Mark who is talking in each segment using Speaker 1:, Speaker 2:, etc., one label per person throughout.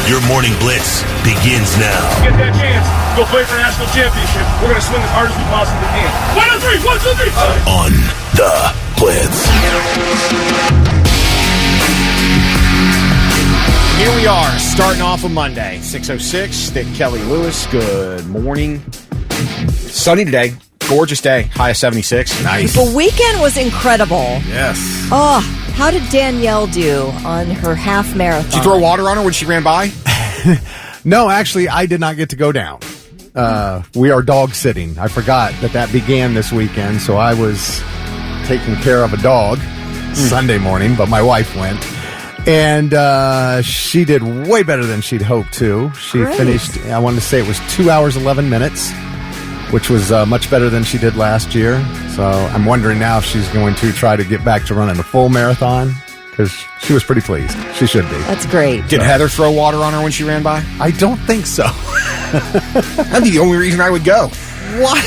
Speaker 1: Your morning blitz begins now.
Speaker 2: Get that chance. Go play for a national championship. We're going to swing as hard as we possibly can. 1, 2, 3. 1, 2, 3.
Speaker 1: On the Blitz.
Speaker 3: Here we are, starting off a Monday, 6:06. Dick Kelly Lewis, good morning. Sunny today, gorgeous day, high of 76. Nice.
Speaker 4: The weekend was incredible.
Speaker 3: Yes.
Speaker 4: Oh, how did Danielle do on her half marathon?
Speaker 3: Did you throw water on her when she ran by?
Speaker 5: No, actually, I did not get to go down. We are dog sitting. I forgot that began this weekend, so I was taking care of a dog Sunday morning, but my wife went. And she did way better than she'd hoped to. She finished, I wanted to say it was 2 hours, 11 minutes, which was much better than she did last year. So I'm wondering now if she's going to try to get back to running a full marathon, because she was pretty pleased. She should be.
Speaker 4: That's great.
Speaker 3: Did Heather throw water on her when she ran by?
Speaker 5: I don't think so.
Speaker 3: That'd be the only reason I would go.
Speaker 5: What?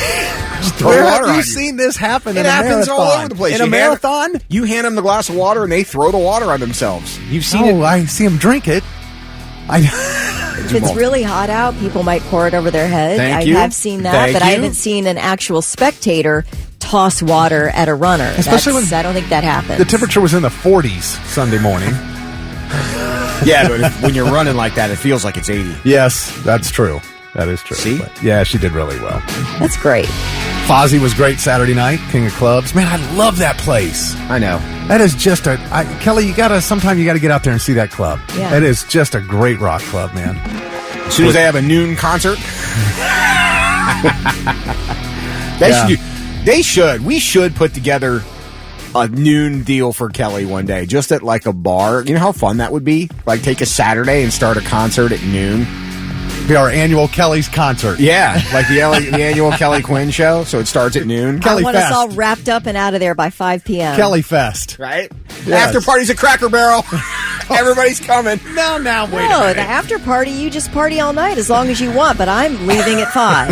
Speaker 3: Just throw
Speaker 5: Where
Speaker 3: water
Speaker 5: have you
Speaker 3: on
Speaker 5: seen this happen in
Speaker 3: It
Speaker 5: a
Speaker 3: happens
Speaker 5: marathon?
Speaker 3: all over the place.
Speaker 5: In a marathon?
Speaker 3: You hand them the glass of water and they throw the water on themselves. You've seen it?
Speaker 5: I see them drink it.
Speaker 4: If it's really hot out, people might pour it over their head.
Speaker 3: Thank you.
Speaker 4: I have seen that,
Speaker 3: Thank
Speaker 4: but I
Speaker 3: you.
Speaker 4: haven't seen an actual spectator toss water at a runner.
Speaker 5: Especially when
Speaker 4: I don't think that happens.
Speaker 5: The temperature was in the 40s Sunday morning.
Speaker 3: Yeah, but when you're running like that, it feels like it's 80.
Speaker 5: Yes, that's true. That is true.
Speaker 3: See?
Speaker 5: But yeah, she did really well.
Speaker 4: That's great.
Speaker 5: Fozzie was great Saturday night, King of Clubs. Man, I love that place.
Speaker 3: I know.
Speaker 5: That is just Kelly, sometime you gotta get out there and see that club.
Speaker 4: Yeah.
Speaker 5: It is just a great rock club, man.
Speaker 3: As soon as they have a noon concert. We should put together a noon deal for Kelly one day, just at like a bar. You know how fun that would be? Like take a Saturday and start a concert at noon.
Speaker 5: Be our annual Kelly's concert.
Speaker 3: Yeah, like the annual Kelly Quinn show. So it starts at noon.
Speaker 5: Kelly
Speaker 4: I want
Speaker 5: Fest.
Speaker 4: us all wrapped up and out of there by 5 p.m.
Speaker 5: Kelly Fest.
Speaker 3: Right?
Speaker 5: Yes.
Speaker 3: After party's at Cracker Barrel. Everybody's coming.
Speaker 5: Wait a
Speaker 4: No,
Speaker 5: minute.
Speaker 4: the after party, you just party all night as long as you want, but I'm leaving at 5.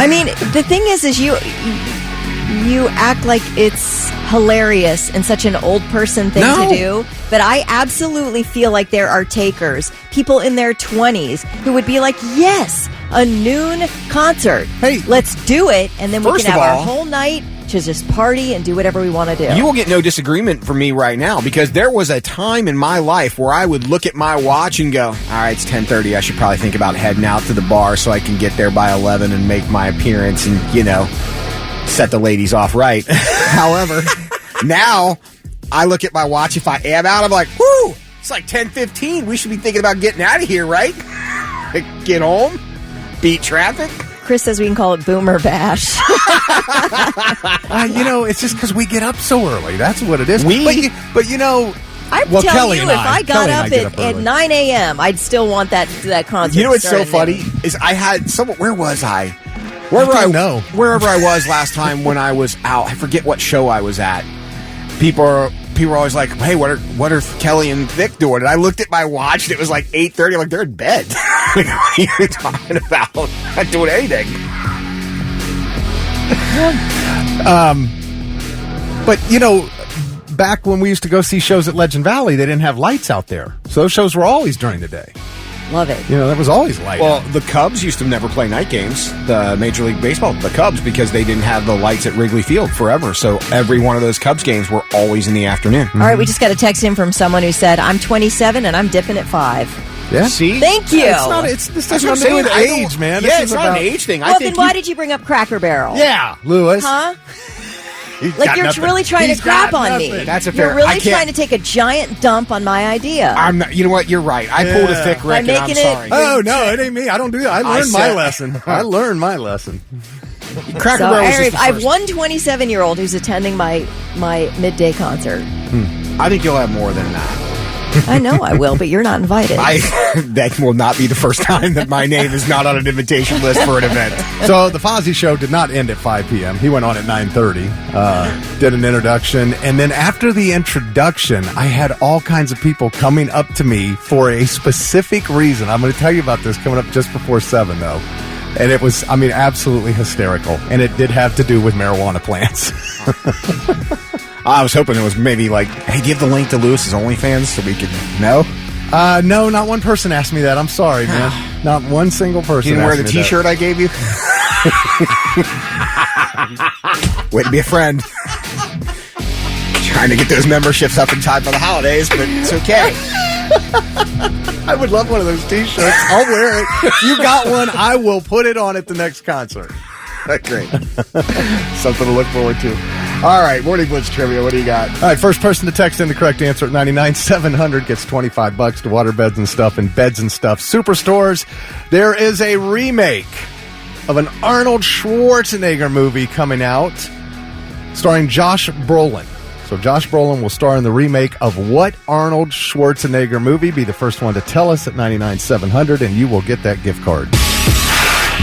Speaker 4: I mean, the thing is you act like it's hilarious and such an old person thing to do, but I absolutely feel like there are takers, people in their 20s, who would be like, yes, a noon concert.
Speaker 5: Hey,
Speaker 4: let's do it, and then we
Speaker 3: first
Speaker 4: can have
Speaker 3: of
Speaker 4: our
Speaker 3: all,
Speaker 4: whole night to just party and do whatever we want to do.
Speaker 3: You will get no disagreement from me right now, because there was a time in my life where I would look at my watch and go, all right, it's 10:30. I should probably think about heading out to the bar so I can get there by 11 and make my appearance and, set the ladies off right. However, now I look at my watch. If I am out, I'm like, whoo, it's like 10:15. We should be thinking about getting out of here, right? Get home, beat traffic.
Speaker 4: Chris says we can call it Boomer Bash.
Speaker 5: It's just because we get up so early. That's what it is.
Speaker 3: We-
Speaker 5: but
Speaker 4: I'm
Speaker 5: Well,
Speaker 4: telling
Speaker 5: Kelly
Speaker 4: you,
Speaker 5: and
Speaker 4: if
Speaker 5: I-
Speaker 4: I got
Speaker 5: Kelly and
Speaker 4: up
Speaker 5: I get
Speaker 4: at,
Speaker 5: up
Speaker 4: at
Speaker 5: early.
Speaker 4: 9 a.m., I'd still want that concert.
Speaker 3: You know what's so
Speaker 4: starting
Speaker 3: funny
Speaker 4: at
Speaker 3: is I had someone. Where was I?
Speaker 5: don't know.
Speaker 3: Wherever I was last time when I was out, I forget what show I was at. People are always like, "Hey, what are Kelly and Vic doing?" And I looked at my watch, and it was like 8:30. I'm like, they're in bed. Like, what are you talking about? Not doing anything.
Speaker 5: But back when we used to go see shows at Legend Valley, they didn't have lights out there, so those shows were always during the day.
Speaker 4: Love it.
Speaker 5: That was always light.
Speaker 3: Well, the Cubs used to never play night games, the Major League Baseball, the Cubs, because they didn't have the lights at Wrigley Field forever. So every one of those Cubs games were always in the afternoon.
Speaker 4: All right, we just got a text in from someone who said, I'm 27 and I'm dipping at 5.
Speaker 5: yeah.
Speaker 3: See?
Speaker 4: Thank you.
Speaker 5: This
Speaker 3: That's
Speaker 5: doesn't
Speaker 3: what
Speaker 5: have
Speaker 3: I'm
Speaker 5: to do with
Speaker 3: saying.
Speaker 5: age, man.
Speaker 3: Yeah,
Speaker 5: This
Speaker 3: it's
Speaker 5: is
Speaker 3: not
Speaker 5: about
Speaker 3: an age thing.
Speaker 4: Well, then why did you bring up Cracker Barrel?
Speaker 5: Yeah, Lewis.
Speaker 4: Huh?
Speaker 5: He's
Speaker 4: Like
Speaker 5: got
Speaker 4: you're
Speaker 5: nothing.
Speaker 4: really trying
Speaker 5: He's
Speaker 4: to crap
Speaker 5: got
Speaker 4: on me.
Speaker 5: nothing.
Speaker 3: That's a fair.
Speaker 4: You're really
Speaker 3: I can't-
Speaker 4: trying to take a giant dump on my idea.
Speaker 3: I'm not. You know what? You're right. I pulled a thick Rick, and I'm
Speaker 4: making it-
Speaker 3: sorry.
Speaker 5: Oh no, it ain't me. I don't do that. I learned my
Speaker 3: said-
Speaker 5: lesson. I learned my lesson.
Speaker 3: Cracker
Speaker 4: So
Speaker 3: Barrel was
Speaker 4: I
Speaker 3: just the
Speaker 4: have
Speaker 3: first.
Speaker 4: one 27-year-old who's attending my midday concert.
Speaker 3: I think you'll have more than that.
Speaker 4: I know I will, but you're not invited.
Speaker 3: That will not be the first time that my name is not on an invitation list for an event.
Speaker 5: So the Fozzie show did not end at 5 p.m. He went on at 9:30, did an introduction, and then after the introduction, I had all kinds of people coming up to me for a specific reason. I'm going to tell you about this coming up just before 7, though. And it was, absolutely hysterical. And it did have to do with marijuana plants.
Speaker 3: I was hoping it was maybe like, hey, give the link to Lewis's OnlyFans so we could know.
Speaker 5: No, not one person asked me that. I'm sorry, man. Not one single person.
Speaker 3: You didn't wear the
Speaker 5: asked me
Speaker 3: T-shirt I gave you? Way to be a friend. Trying to get those memberships up in time for the holidays, but it's okay.
Speaker 5: I would love one of those T-shirts. I'll wear it. If you got one, I will put it on at the next concert.
Speaker 3: Great. Something to look forward to. All right, Morning Blitz Trivia. What do you got?
Speaker 5: All right, first person to text in the correct answer at 99-700 gets $25 to Waterbeds and Stuff and Beds and Stuff Superstores. There is a remake of an Arnold Schwarzenegger movie coming out starring Josh Brolin. So Josh Brolin will star in the remake of what Arnold Schwarzenegger movie? Be the first one to tell us at 99-700, and you will get that gift card.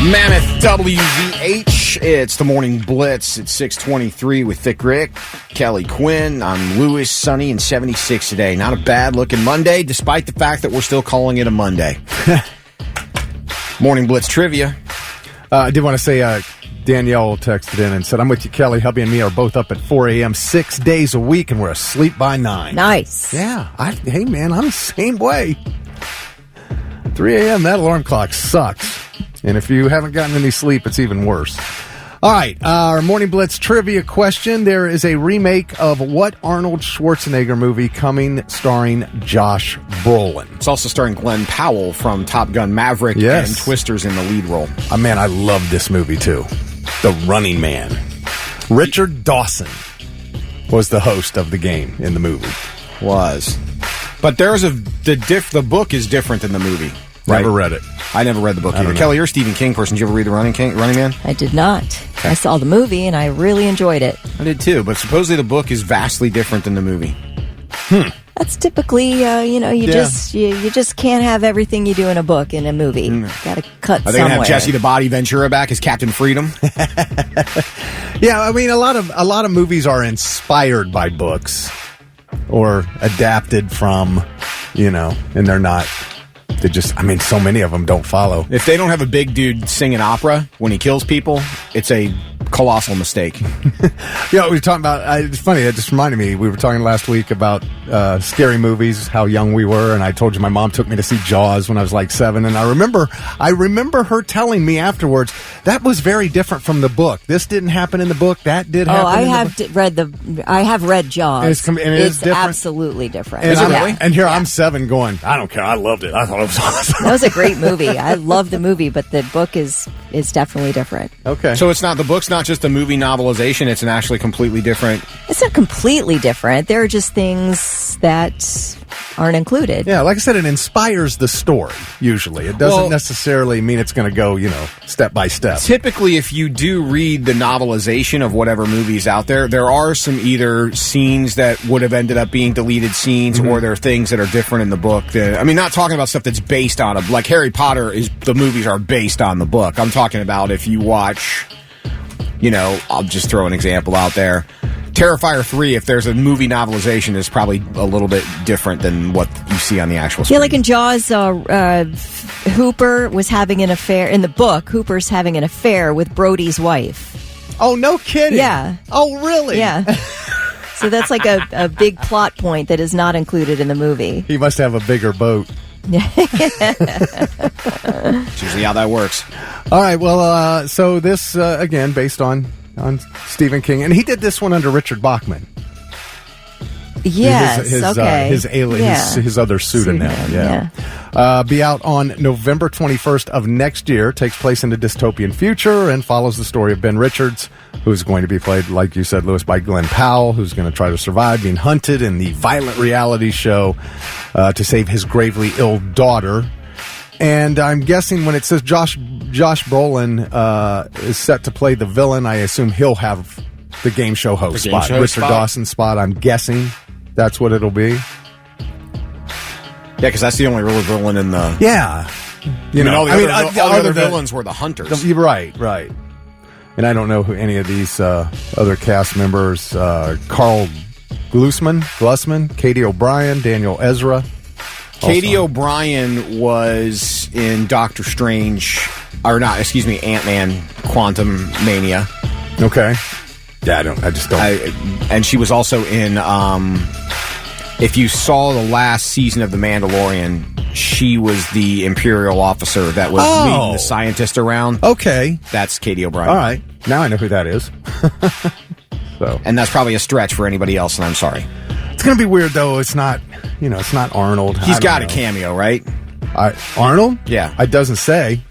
Speaker 3: Mammoth WVH. It's the Morning Blitz at 6:23 with Thick Rick, Kelly Quinn. I'm Lewis, sunny and 76 today. Not a bad-looking Monday, despite the fact that we're still calling it a Monday. Morning Blitz Trivia.
Speaker 5: I did want to say Danielle texted in and said, I'm with you, Kelly. Hubby and me are both up at 4 a.m. 6 days a week, and we're asleep by 9.
Speaker 4: Nice.
Speaker 5: Yeah. Hey, man, I'm the same way. 3 a.m., that alarm clock sucks. And if you haven't gotten any sleep, it's even worse. All right, our Morning Blitz trivia question. There is a remake of what Arnold Schwarzenegger movie coming starring Josh Brolin?
Speaker 3: It's also starring Glenn Powell from Top Gun Maverick and Twisters in the lead role.
Speaker 5: Man, I love this movie, too. The Running Man. Richard Dawson was the host of the game in the movie.
Speaker 3: But there's the book is different than the movie. Right?
Speaker 5: Never read it.
Speaker 3: I never read the book either. Kelly, you're a Stephen King person. Did you ever read The Running Man?
Speaker 4: I did not. Okay. I saw the movie, and I really enjoyed it.
Speaker 3: I did, too. But supposedly the book is vastly different than the movie.
Speaker 4: That's typically, you just can't have everything you do in a book in a movie. Got to cut somewhere.
Speaker 3: Are they going to have Jesse the Body Ventura back as Captain Freedom?
Speaker 5: Yeah, I mean, a lot of movies are inspired by books or adapted from, and they're not. They just, so many of them don't follow.
Speaker 3: If they don't have a big dude singing opera when he kills people, it's a colossal mistake.
Speaker 5: We were talking about, it's funny, it just reminded me, we were talking last week about scary movies, how young we were, and I told you my mom took me to see Jaws when I was like 7, and I remember her telling me afterwards, that was very different from the book. This didn't happen in the book, that did happen
Speaker 4: I have read Jaws.
Speaker 5: It's different.
Speaker 4: Absolutely different.
Speaker 5: And here I'm 7 going, I don't care, I loved it. I thought it was awesome.
Speaker 4: That was a great movie. I love the movie, but the book is definitely different.
Speaker 5: Okay.
Speaker 3: So the book's not just a movie novelization, it's an actually completely different...
Speaker 4: It's not completely different. There are just things that aren't included.
Speaker 5: Yeah, like I said, it inspires the story, usually. It doesn't necessarily mean it's going to go, step by step.
Speaker 3: Typically, if you do read the novelization of whatever movie's out there, there are some either scenes that would have ended up being deleted scenes, or there are things that are different in the book. Not talking about stuff that's based on like Harry Potter the movies are based on the book. I'm talking about if you watch, I'll just throw an example out there. Terrifier 3, if there's a movie novelization, is probably a little bit different than what you see on the actual screen.
Speaker 4: Yeah, like in Jaws, Hooper was having an affair. In the book, Hooper's having an affair with Brody's wife.
Speaker 5: Oh, no kidding.
Speaker 4: Yeah.
Speaker 5: Oh, really?
Speaker 4: Yeah. So that's like a big plot point that is not included in the movie.
Speaker 5: He must have a bigger boat.
Speaker 3: It's usually how that works.
Speaker 5: All right, well, so this, again, based on Stephen King. And he did this one under Richard Bachman.
Speaker 4: Yes, okay.
Speaker 5: His alien, his other pseudonym. Yeah. Be out on November 21st of next year. Takes place in a dystopian future and follows the story of Ben Richards, who's going to be played, like you said, Lewis, by Glenn Powell, who's going to try to survive being hunted in the violent reality show to save his gravely ill daughter. And I'm guessing when it says Josh Brolin is set to play the villain, I assume he'll have the game show host spot. Richard Dawson spot, I'm guessing that's what it'll be.
Speaker 3: Yeah, because that's the only real villain in the...
Speaker 5: Yeah.
Speaker 3: All the other villains were the hunters.
Speaker 5: Right. And I don't know who any of these other cast members, Carl Glusman, Katie O'Brien, Daniel Ezra.
Speaker 3: Katie O'Brien was in Doctor Strange, Ant-Man Quantum Mania.
Speaker 5: Okay. Yeah, I just don't.
Speaker 3: And she was also in, if you saw the last season of The Mandalorian, she was the Imperial officer that was leading the scientist around.
Speaker 5: Okay.
Speaker 3: That's Katie O'Brien.
Speaker 5: All right. Now I know who that is. So,
Speaker 3: and that's probably a stretch for anybody else, and I'm sorry.
Speaker 5: It's going to be weird, though. It's not, it's not Arnold.
Speaker 3: He's got a cameo, right?
Speaker 5: Arnold?
Speaker 3: Yeah.
Speaker 5: It doesn't say.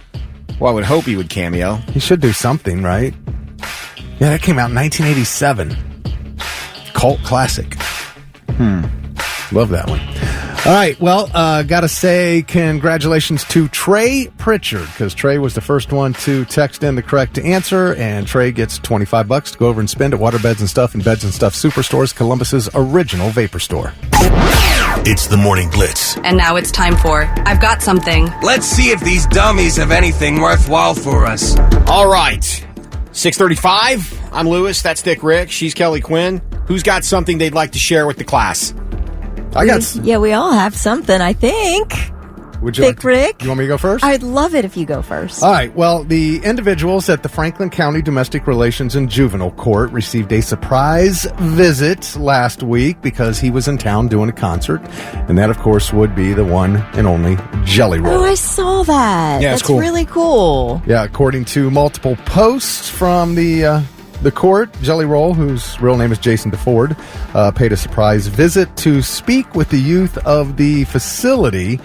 Speaker 3: Well, I would hope he would cameo.
Speaker 5: He should do something, right? Yeah, that came out in 1987. Cult classic. Love that one. All right, well, gotta say congratulations to Trey Pritchard, because Trey was the first one to text in the correct answer, and Trey gets $25 to go over and spend at Waterbeds and Stuff and Beds and Stuff Superstores, Columbus's original vapor store.
Speaker 1: It's the Morning Blitz.
Speaker 6: And now it's time for I've Got Something.
Speaker 7: Let's see if these dummies have anything worthwhile for us.
Speaker 3: All right. 6:35. I'm Lewis. That's Thick Rick. She's Kelly Quinn. Who's got something they'd like to share with the class?
Speaker 4: Yeah, we all have something, I think.
Speaker 5: Would you
Speaker 4: Thick Rick?
Speaker 5: You want me to go first?
Speaker 4: I'd love it if you go first.
Speaker 5: All right. Well, the individuals at the Franklin County Domestic Relations and Juvenile Court received a surprise visit last week because he was in town doing a concert. And that, of course, would be the one and only Jelly Roll.
Speaker 4: Oh, I saw that.
Speaker 3: Yeah,
Speaker 4: that's
Speaker 3: it's cool.
Speaker 4: Really cool.
Speaker 5: Yeah, according to multiple posts from the court, Jelly Roll, whose real name is Jason DeFord, paid a surprise visit to speak with the youth of the facility.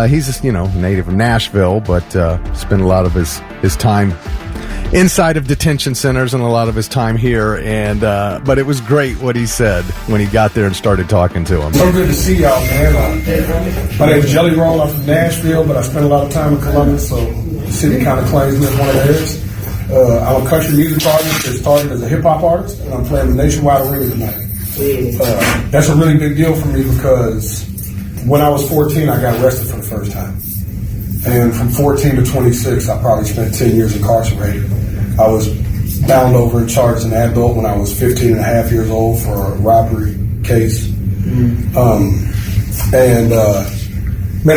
Speaker 5: He's native of Nashville, but spent a lot of his time inside of detention centers and a lot of his time here. And but it was great what he said when he got there and started talking to him.
Speaker 8: So good to see y'all, man. My name is Jelly Roll. I'm from Nashville, but I spent a lot of time in Columbus, so the city kind of claims me as one of theirs. I'm a country music artist that started as a hip-hop artist, and I'm playing the Nationwide Arena tonight. That's a really big deal for me because when I was 14, I got arrested for the first time. And from 14 to 26, I probably spent 10 years incarcerated. I was bound over and charged as an adult when I was 15 and a half years old for a robbery case. Man,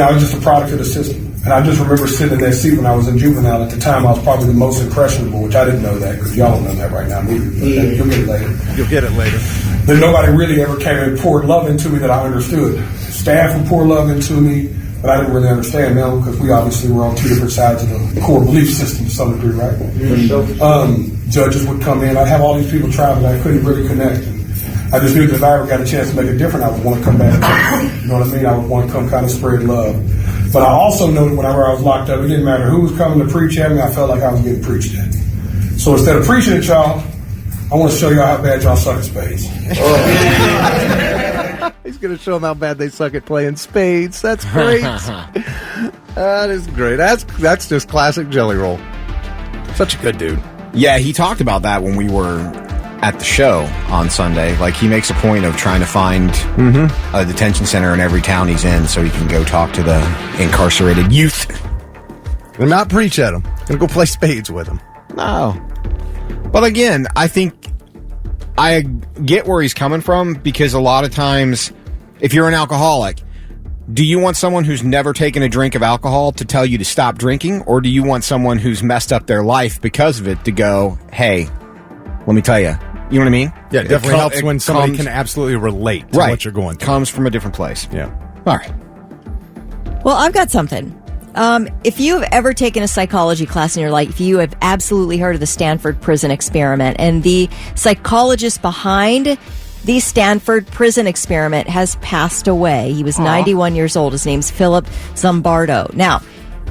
Speaker 8: I was just a product of the system. And I just remember sitting in that seat when I was in juvenile. At the time, I was probably the most impressionable, which I didn't know that because y'all don't know that right now. You'll get it later.
Speaker 5: You'll get it later.
Speaker 8: Then nobody really ever came and poured love into me that I understood. Staff would pour love into me, but I didn't really understand them because we obviously were on two different sides of the core belief system to some degree, right? Judges would come in. I'd have all these people try, but I couldn't really connect. And I just knew that if I ever got a chance to make a difference, I would want to come back. You know what I mean? I would want to come kind of spread love. But I also knew that whenever I was locked up, it didn't matter who was coming to preach at me, I felt like I was getting preached at. So instead of preaching at y'all, I want to show y'all how bad y'all suck at spades.
Speaker 5: He's going to show them how bad they suck at playing spades. That's great. That is great. That's just classic Jelly Roll. Such a good dude.
Speaker 3: Yeah, he talked about that when we were at the show on Sunday. Like, he makes a point of trying to find a detention center in every town he's in so he can go talk to the incarcerated youth.
Speaker 5: And not preach at them. And go play spades with them.
Speaker 3: No. But again, I think I get where he's coming from because a lot of times, if you're an alcoholic, do you want someone who's never taken a drink of alcohol to tell you to stop drinking? Or do you want someone who's messed up their life because of it to go, hey, let me tell you. You know what I mean?
Speaker 5: Yeah, it definitely helps when somebody can absolutely relate to what you're going through.
Speaker 3: Comes from a different place.
Speaker 5: Yeah.
Speaker 3: All right.
Speaker 4: Well, I've got something. If you've ever taken a psychology class in your life, you have absolutely heard of the Stanford Prison Experiment. And the psychologist behind the Stanford Prison Experiment has passed away. He was 91 years old. His name's Philip Zimbardo. Now,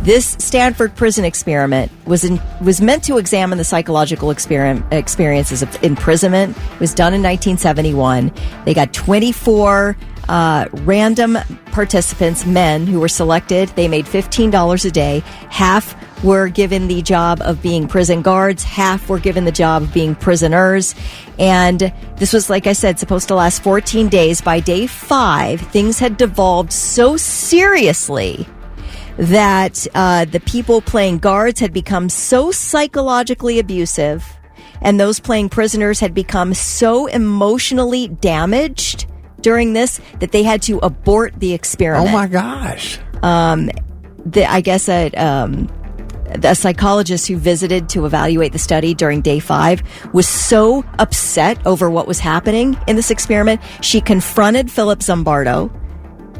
Speaker 4: this Stanford Prison Experiment was meant to examine the psychological experiences of imprisonment. It was done in 1971. They got 24 random participants, men, who were selected. They made $15 a day. Half were given the job of being prison guards. Half were given the job of being prisoners. And this was, like I said, supposed to last 14 days. By day 5, things had devolved so seriously that the people playing guards had become so psychologically abusive, and those playing prisoners had become so emotionally damaged during this that they had to abort the experiment.
Speaker 5: Oh my gosh!
Speaker 4: I guess a the psychologist who visited to evaluate the study during day 5 was so upset over what was happening in this experiment, she confronted Philip Zimbardo,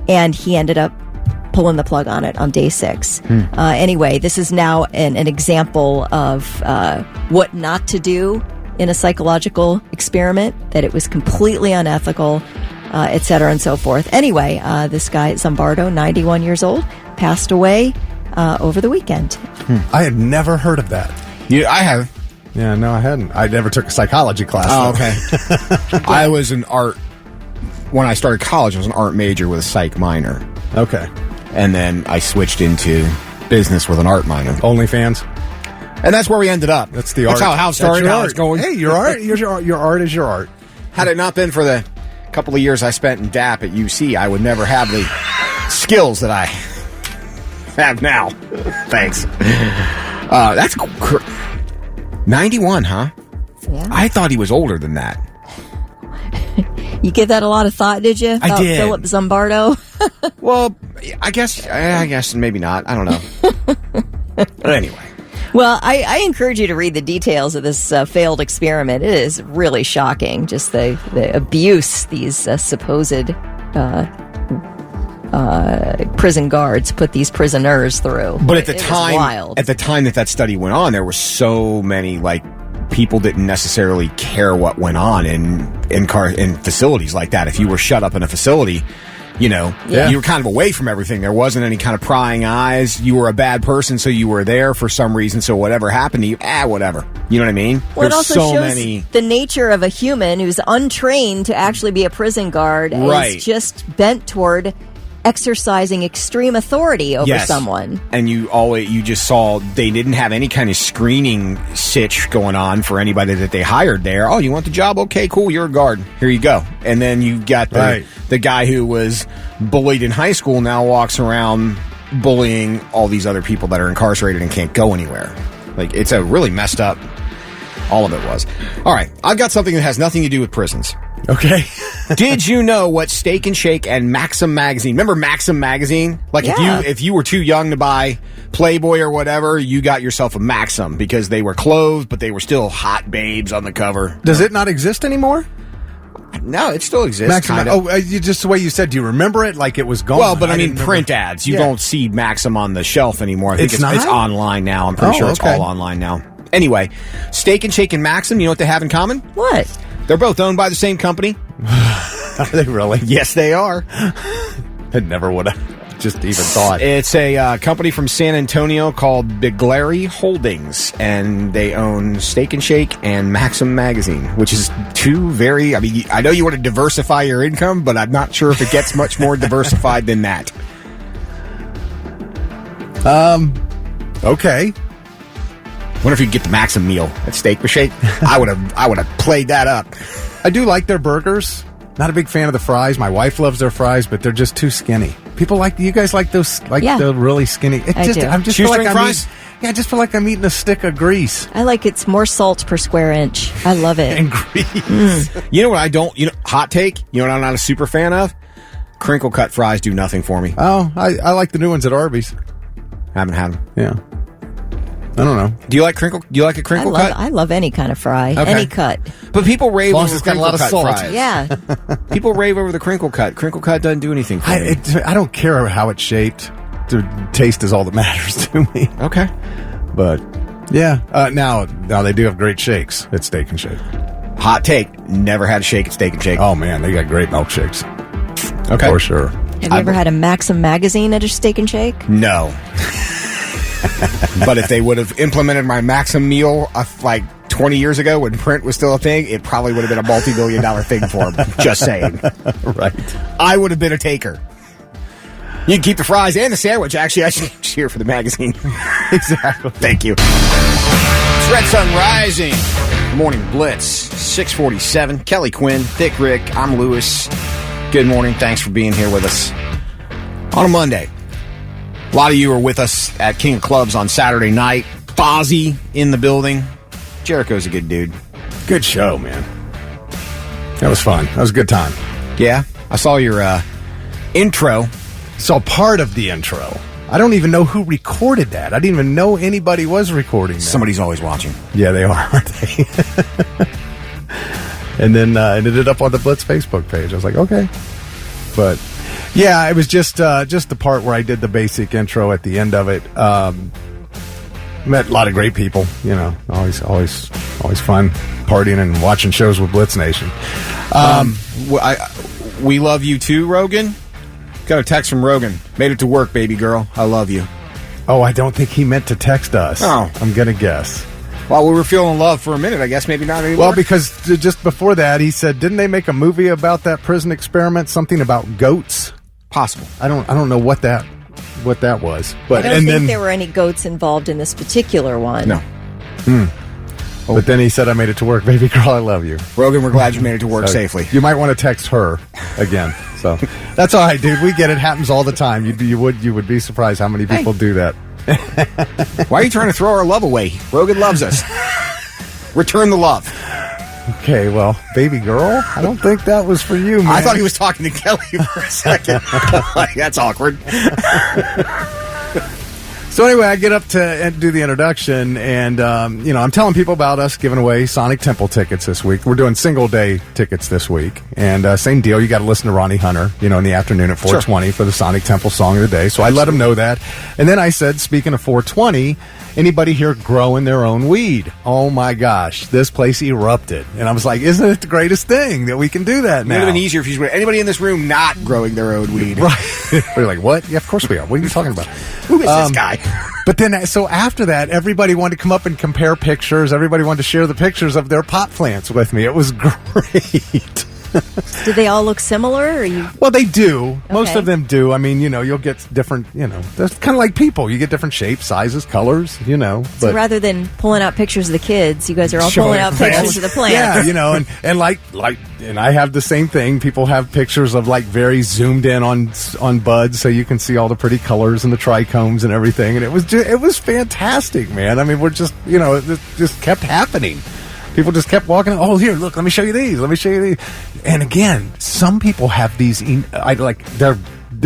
Speaker 4: and he ended up pulling the plug on it on day 6. Anyway, this is now an example of what not to do in a psychological experiment, that it was completely unethical, et cetera, and so forth. Anyway, this guy, Zimbardo, 91 years old, passed away over the weekend.
Speaker 5: I had never heard of that.
Speaker 3: Yeah, I have.
Speaker 5: Yeah, no, I hadn't. I never took a psychology class.
Speaker 3: Oh, okay. I was an art, when I started college, I was an art major with a psych minor.
Speaker 5: Okay.
Speaker 3: And then I switched into business with an art minor.
Speaker 5: OnlyFans?
Speaker 3: And that's where we ended up.
Speaker 5: That's the art.
Speaker 3: That's how it started, how it's going.
Speaker 5: Hey, your art, your art is your art.
Speaker 3: Had it not been for the couple of years I spent in DAP at UC, I would never have the skills that I have now. Thanks. That's 91, huh?
Speaker 4: Yeah.
Speaker 3: I thought he was older than that.
Speaker 4: You give that a lot of thought, did you?
Speaker 3: I did.
Speaker 4: Philip Zimbardo?
Speaker 3: Well, I guess maybe not. I don't know. But anyway.
Speaker 4: Well, I encourage you to read the details of this failed experiment. It is really shocking, just the abuse these supposed prison guards put these prisoners through.
Speaker 3: But at
Speaker 4: It was wild.
Speaker 3: at the time that study went on, there were so many people didn't necessarily care what went on in facilities like that. If you were shut up in a facility, you were kind of away from everything. There wasn't any kind of prying eyes. You were a bad person, so you were there for some reason. So whatever happened to you, whatever. You know what I mean?
Speaker 4: Well, it
Speaker 3: There's
Speaker 4: also
Speaker 3: so
Speaker 4: shows
Speaker 3: many.
Speaker 4: the nature of a human who's untrained to actually be a prison guard,
Speaker 3: Right.
Speaker 4: is just bent toward exercising extreme authority over someone.
Speaker 3: And you just saw they didn't have any kind of screening sitch going on for anybody that they hired there. Oh, you want the job? Okay, cool. You're a guard. Here you go. And then you got the guy who was bullied in high school now walks around bullying all these other people that are incarcerated and can't go anywhere. It's a really messed up. All of it was. All right. I've got something that has nothing to do with prisons.
Speaker 5: Okay.
Speaker 3: Did you know what Steak and Shake and Maxim magazine? Remember Maxim magazine? If you were too young to buy Playboy or whatever, you got yourself a Maxim because they were clothed, but they were still hot babes on the cover.
Speaker 5: Does it not exist anymore?
Speaker 3: No, it still exists.
Speaker 5: Maxim.
Speaker 3: Kind of.
Speaker 5: Just the way you said. Do you remember it? Like it was gone.
Speaker 3: Well, but I mean, print ads. You don't see Maxim on the shelf anymore. I think it's online now. I'm pretty sure it's all online now. Anyway, Steak and Shake and Maxim, you know what they have in common?
Speaker 4: What?
Speaker 3: They're both owned by the same company.
Speaker 5: Are they really?
Speaker 3: Yes, they are.
Speaker 5: I never would have just even thought.
Speaker 3: It's a company from San Antonio called Biglari Holdings, and they own Steak and Shake and Maxim Magazine, which is two very... I mean, I know you want to diversify your income, but I'm not sure if it gets much more diversified than that.
Speaker 5: Okay.
Speaker 3: Wonder if you could get the Maxim meal at Steak and Shake. I would have played that up.
Speaker 5: I do like their burgers. Not a big fan of the fries. My wife loves their fries, but they're just too skinny. People you guys like those, the really skinny.
Speaker 4: I do.
Speaker 5: I'm just
Speaker 3: Shoestring fries?
Speaker 5: I just feel like I'm eating a stick of grease.
Speaker 4: I like it's more salt per square inch. I love it.
Speaker 5: And grease.
Speaker 3: You know what I don't, hot take, you know what I'm not a super fan of? Crinkle cut fries do nothing for me.
Speaker 5: Oh, I like the new ones at Arby's.
Speaker 3: Haven't had them.
Speaker 5: Yeah. I don't know.
Speaker 3: Do you like a crinkle cut?
Speaker 4: I love any kind of fry, any cut.
Speaker 3: But people rave over
Speaker 5: it's got a lot of salt.
Speaker 3: fries.
Speaker 4: Yeah.
Speaker 3: People rave over the crinkle cut. Crinkle cut doesn't do anything for me.
Speaker 5: I don't care how it's shaped. The taste is all that matters to me.
Speaker 3: Okay.
Speaker 5: But yeah, now they do have great shakes at Steak and Shake.
Speaker 3: Hot take. Never had a shake at Steak and Shake.
Speaker 5: Oh man, they got great milkshakes.
Speaker 3: Okay.
Speaker 5: For sure.
Speaker 4: Have you ever had a Maxim magazine at a Steak and Shake?
Speaker 3: No. But if they would have implemented my Maxim meal 20 years ago when print was still a thing, it probably would have been a multi-billion-dollar thing for them. Just saying.
Speaker 5: Right.
Speaker 3: I would have been a taker. You can keep the fries and the sandwich. Actually, I should cheer for the magazine.
Speaker 5: Exactly.
Speaker 3: Thank you. It's Red Sun Rising. Morning Blitz, 647. Kelly Quinn, Thick Rick, I'm Lewis. Good morning. Thanks for being here with us on a Monday. A lot of you were with us at King of Clubs on Saturday night. Fozzie in the building. Jericho's a good dude.
Speaker 5: Good show, man. That was fun. That was a good time.
Speaker 3: Yeah? I saw your intro.
Speaker 5: Saw part of the intro. I don't even know who recorded that. I didn't even know anybody was recording that.
Speaker 3: Somebody's always watching.
Speaker 5: Yeah, they are, aren't they? And then it ended up on the Blitz Facebook page. I was like, okay. But, yeah, it was just the part where I did the basic intro at the end of it. Met a lot of great people, always fun partying and watching shows with Blitz Nation.
Speaker 3: We love you too, Rogan. Got a text from Rogan. Made it to work, baby girl. I love you.
Speaker 5: Oh, I don't think he meant to text us.
Speaker 3: Oh.
Speaker 5: I'm going to guess.
Speaker 3: Well, we were feeling love for a minute. I guess maybe not anymore.
Speaker 5: Well, because just before that, he said, didn't they make a movie about that prison experiment? Something about goats?
Speaker 3: Possible.
Speaker 5: I don't know what that was. But
Speaker 4: I don't think there were any goats involved in this particular one.
Speaker 3: No.
Speaker 5: But then he said, I made it to work. Baby girl, I love you.
Speaker 3: Rogan, we're glad you made it to work safely.
Speaker 5: You might want to text her again. So that's all right, dude. We get it. Happens all the time. You would be surprised how many people do that.
Speaker 3: Why are you trying to throw our love away? Rogan loves us. Return the love.
Speaker 5: Okay, well, baby girl, I don't think that was for you, man.
Speaker 3: I thought he was talking to Kelly for a second. Like, that's awkward.
Speaker 5: So anyway, I get up to do the introduction, and I'm telling people about us giving away Sonic Temple tickets this week. We're doing single-day tickets this week, and same deal. You got to listen to Ronnie Hunter, in the afternoon at 4:20 for the Sonic Temple song of the day. So I let them know that, and then I said, speaking of 4:20, anybody here growing their own weed? Oh my gosh, this place erupted, and I was like, isn't it the greatest thing that we can do that now?
Speaker 3: It would have been easier if you were anybody in this room not growing their own weed.
Speaker 5: Right? We're like, what? Yeah, of course we are. What are you talking about?
Speaker 3: Who is this guy?
Speaker 5: But then, so after that, everybody wanted to come up and compare pictures. Everybody wanted to share the pictures of their pot plants with me. It was great.
Speaker 4: Did they all look similar?
Speaker 5: Well, they do.
Speaker 4: Okay.
Speaker 5: Most of them do. I mean, you'll get different, they're kind of like people. You get different shapes, sizes, colors,
Speaker 4: So
Speaker 5: but
Speaker 4: rather than pulling out pictures of the kids, you guys are all pulling out pictures of the plants.
Speaker 5: Yeah, and I have the same thing. People have pictures of like very zoomed in on buds, so you can see all the pretty colors and the trichomes and everything. And it was fantastic, man. I mean, we're just, it just kept happening. People just kept walking. Oh, here, look, let me show you these. Let me show you these. And again, some people have these. They're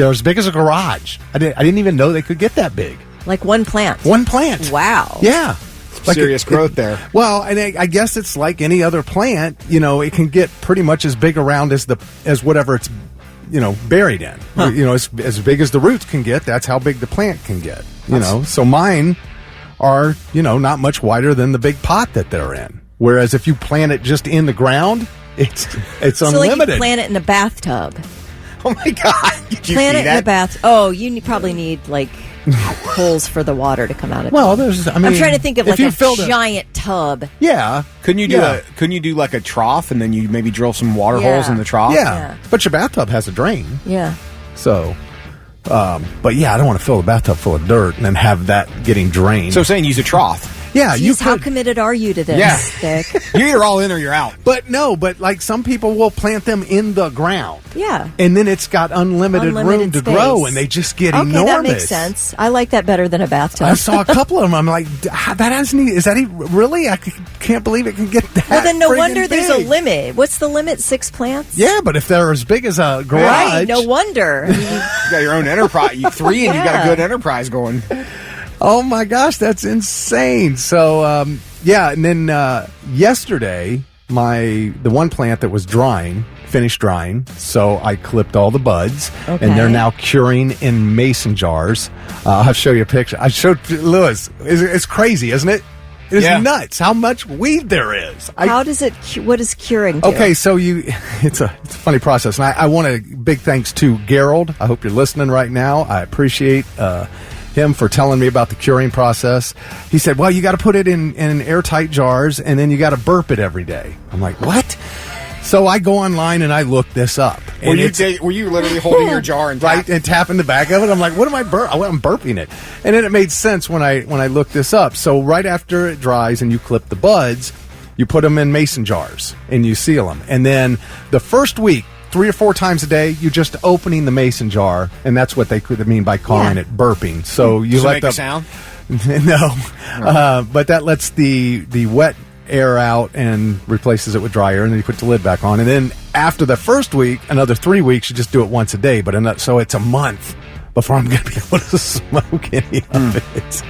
Speaker 5: as big as a garage. I didn't even know they could get that big.
Speaker 4: Like one plant.
Speaker 5: One plant.
Speaker 4: Wow.
Speaker 5: Yeah.
Speaker 3: Serious growth there.
Speaker 5: Well, and I guess it's like any other plant. It can get pretty much as big around as whatever it's buried in. Huh. As big as the roots can get. That's how big the plant can get. So mine are not much wider than the big pot that they're in. Whereas if you plant it just in the ground, it's
Speaker 4: so
Speaker 5: unlimited.
Speaker 4: Like you plant it in a bathtub.
Speaker 3: Oh my God! Did you
Speaker 4: plant
Speaker 3: see
Speaker 4: it
Speaker 3: that?
Speaker 4: in a bath. Oh, you probably need like holes for the water to come out of.
Speaker 5: Well,
Speaker 4: I'm trying to think of like a giant tub.
Speaker 5: Yeah.
Speaker 3: Couldn't you do like a trough and then you maybe drill some water holes in the trough?
Speaker 5: Yeah. But your bathtub has a drain.
Speaker 4: Yeah.
Speaker 5: So. But yeah, I don't want to fill the bathtub full of dirt and then have that getting drained.
Speaker 3: So saying use a trough.
Speaker 5: Yeah,
Speaker 4: Jeez, how committed are you to this, Dick?
Speaker 3: You're either all in or you're out.
Speaker 5: But like some people will plant them in the ground.
Speaker 4: Yeah.
Speaker 5: And then it's got unlimited room to
Speaker 4: space.
Speaker 5: Grow, and they just get enormous.
Speaker 4: Okay, that makes sense. I like that better than a bathtub.
Speaker 5: I saw a couple of them. I'm like, that hasn't. Is that really? I can't believe it can get that.
Speaker 4: Well, then no wonder
Speaker 5: big.
Speaker 4: there's a limit. What's the limit? 6 plants?
Speaker 5: Yeah, but if they're as big as a garage,
Speaker 4: right? No wonder.
Speaker 3: You got your own enterprise. You 3, and you got a good enterprise going.
Speaker 5: Oh my gosh, that's insane. So, and then yesterday, the one plant that was finished drying, so I clipped all the buds, and they're now curing in mason jars. I'll show you a picture. I showed Lewis. It's crazy, isn't it? It is nuts how much weed there is.
Speaker 4: How does it? What does curing do?
Speaker 5: Okay, so it's a funny process, and I want a big thanks to Gerald. I hope you're listening right now. I appreciate him for telling me about the curing process. He said, well, you got to put it in airtight jars, and then you got to burp it every day. I'm like, what? So I go online and I look this up.
Speaker 3: Were you literally holding your jar and
Speaker 5: tapping the back of it? I'm like, what am I'm burping it. And then it made sense when I looked this up. So right after it dries and you clip the buds, you put them in mason jars and you seal them. And then the first week, 3 or 4 times a day, you're just opening the mason jar, and that's what they could mean by calling it burping. So you
Speaker 3: Does
Speaker 5: let
Speaker 3: it make a sound?
Speaker 5: No, but that lets the wet air out and replaces it with dry air, and then you put the lid back on. And then after the first week, another 3 weeks, you just do it once a day. So it's a month before I'm going to be able to smoke any of it.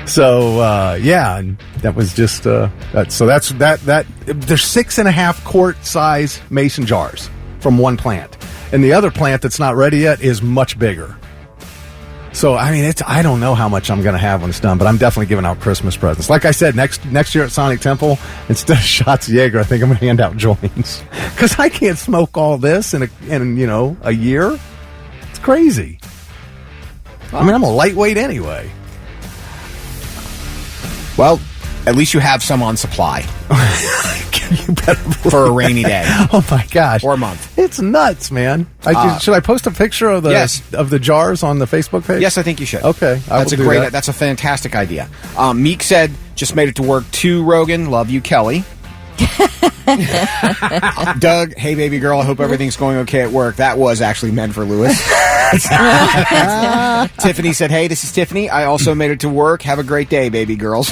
Speaker 5: So, and that was just, there's 6.5 quart size mason jars from one plant. And the other plant that's not ready yet is much bigger. So, I mean, I don't know how much I'm going to have when it's done, but I'm definitely giving out Christmas presents. Like I said, next year at Sonic Temple, instead of shots of Jaeger, I think I'm going to hand out joints. Because I can't smoke all this in a year. It's crazy. I mean, I'm a lightweight anyway.
Speaker 3: Well, at least you have some on supply.
Speaker 5: You better
Speaker 3: for a rainy day.
Speaker 5: Oh my gosh.
Speaker 3: Or a month.
Speaker 5: It's nuts, man. Should I post a picture of the jars on the Facebook page?
Speaker 3: Yes, I think you should.
Speaker 5: Okay.
Speaker 3: That's a fantastic idea. Meek said, just made it to work too, Rogan. Love you, Kelly. Doug, hey baby girl, I hope everything's going okay at work. That was actually meant for Lewis. Tiffany said, hey, this is Tiffany. I also made it to work. Have a great day, baby girls.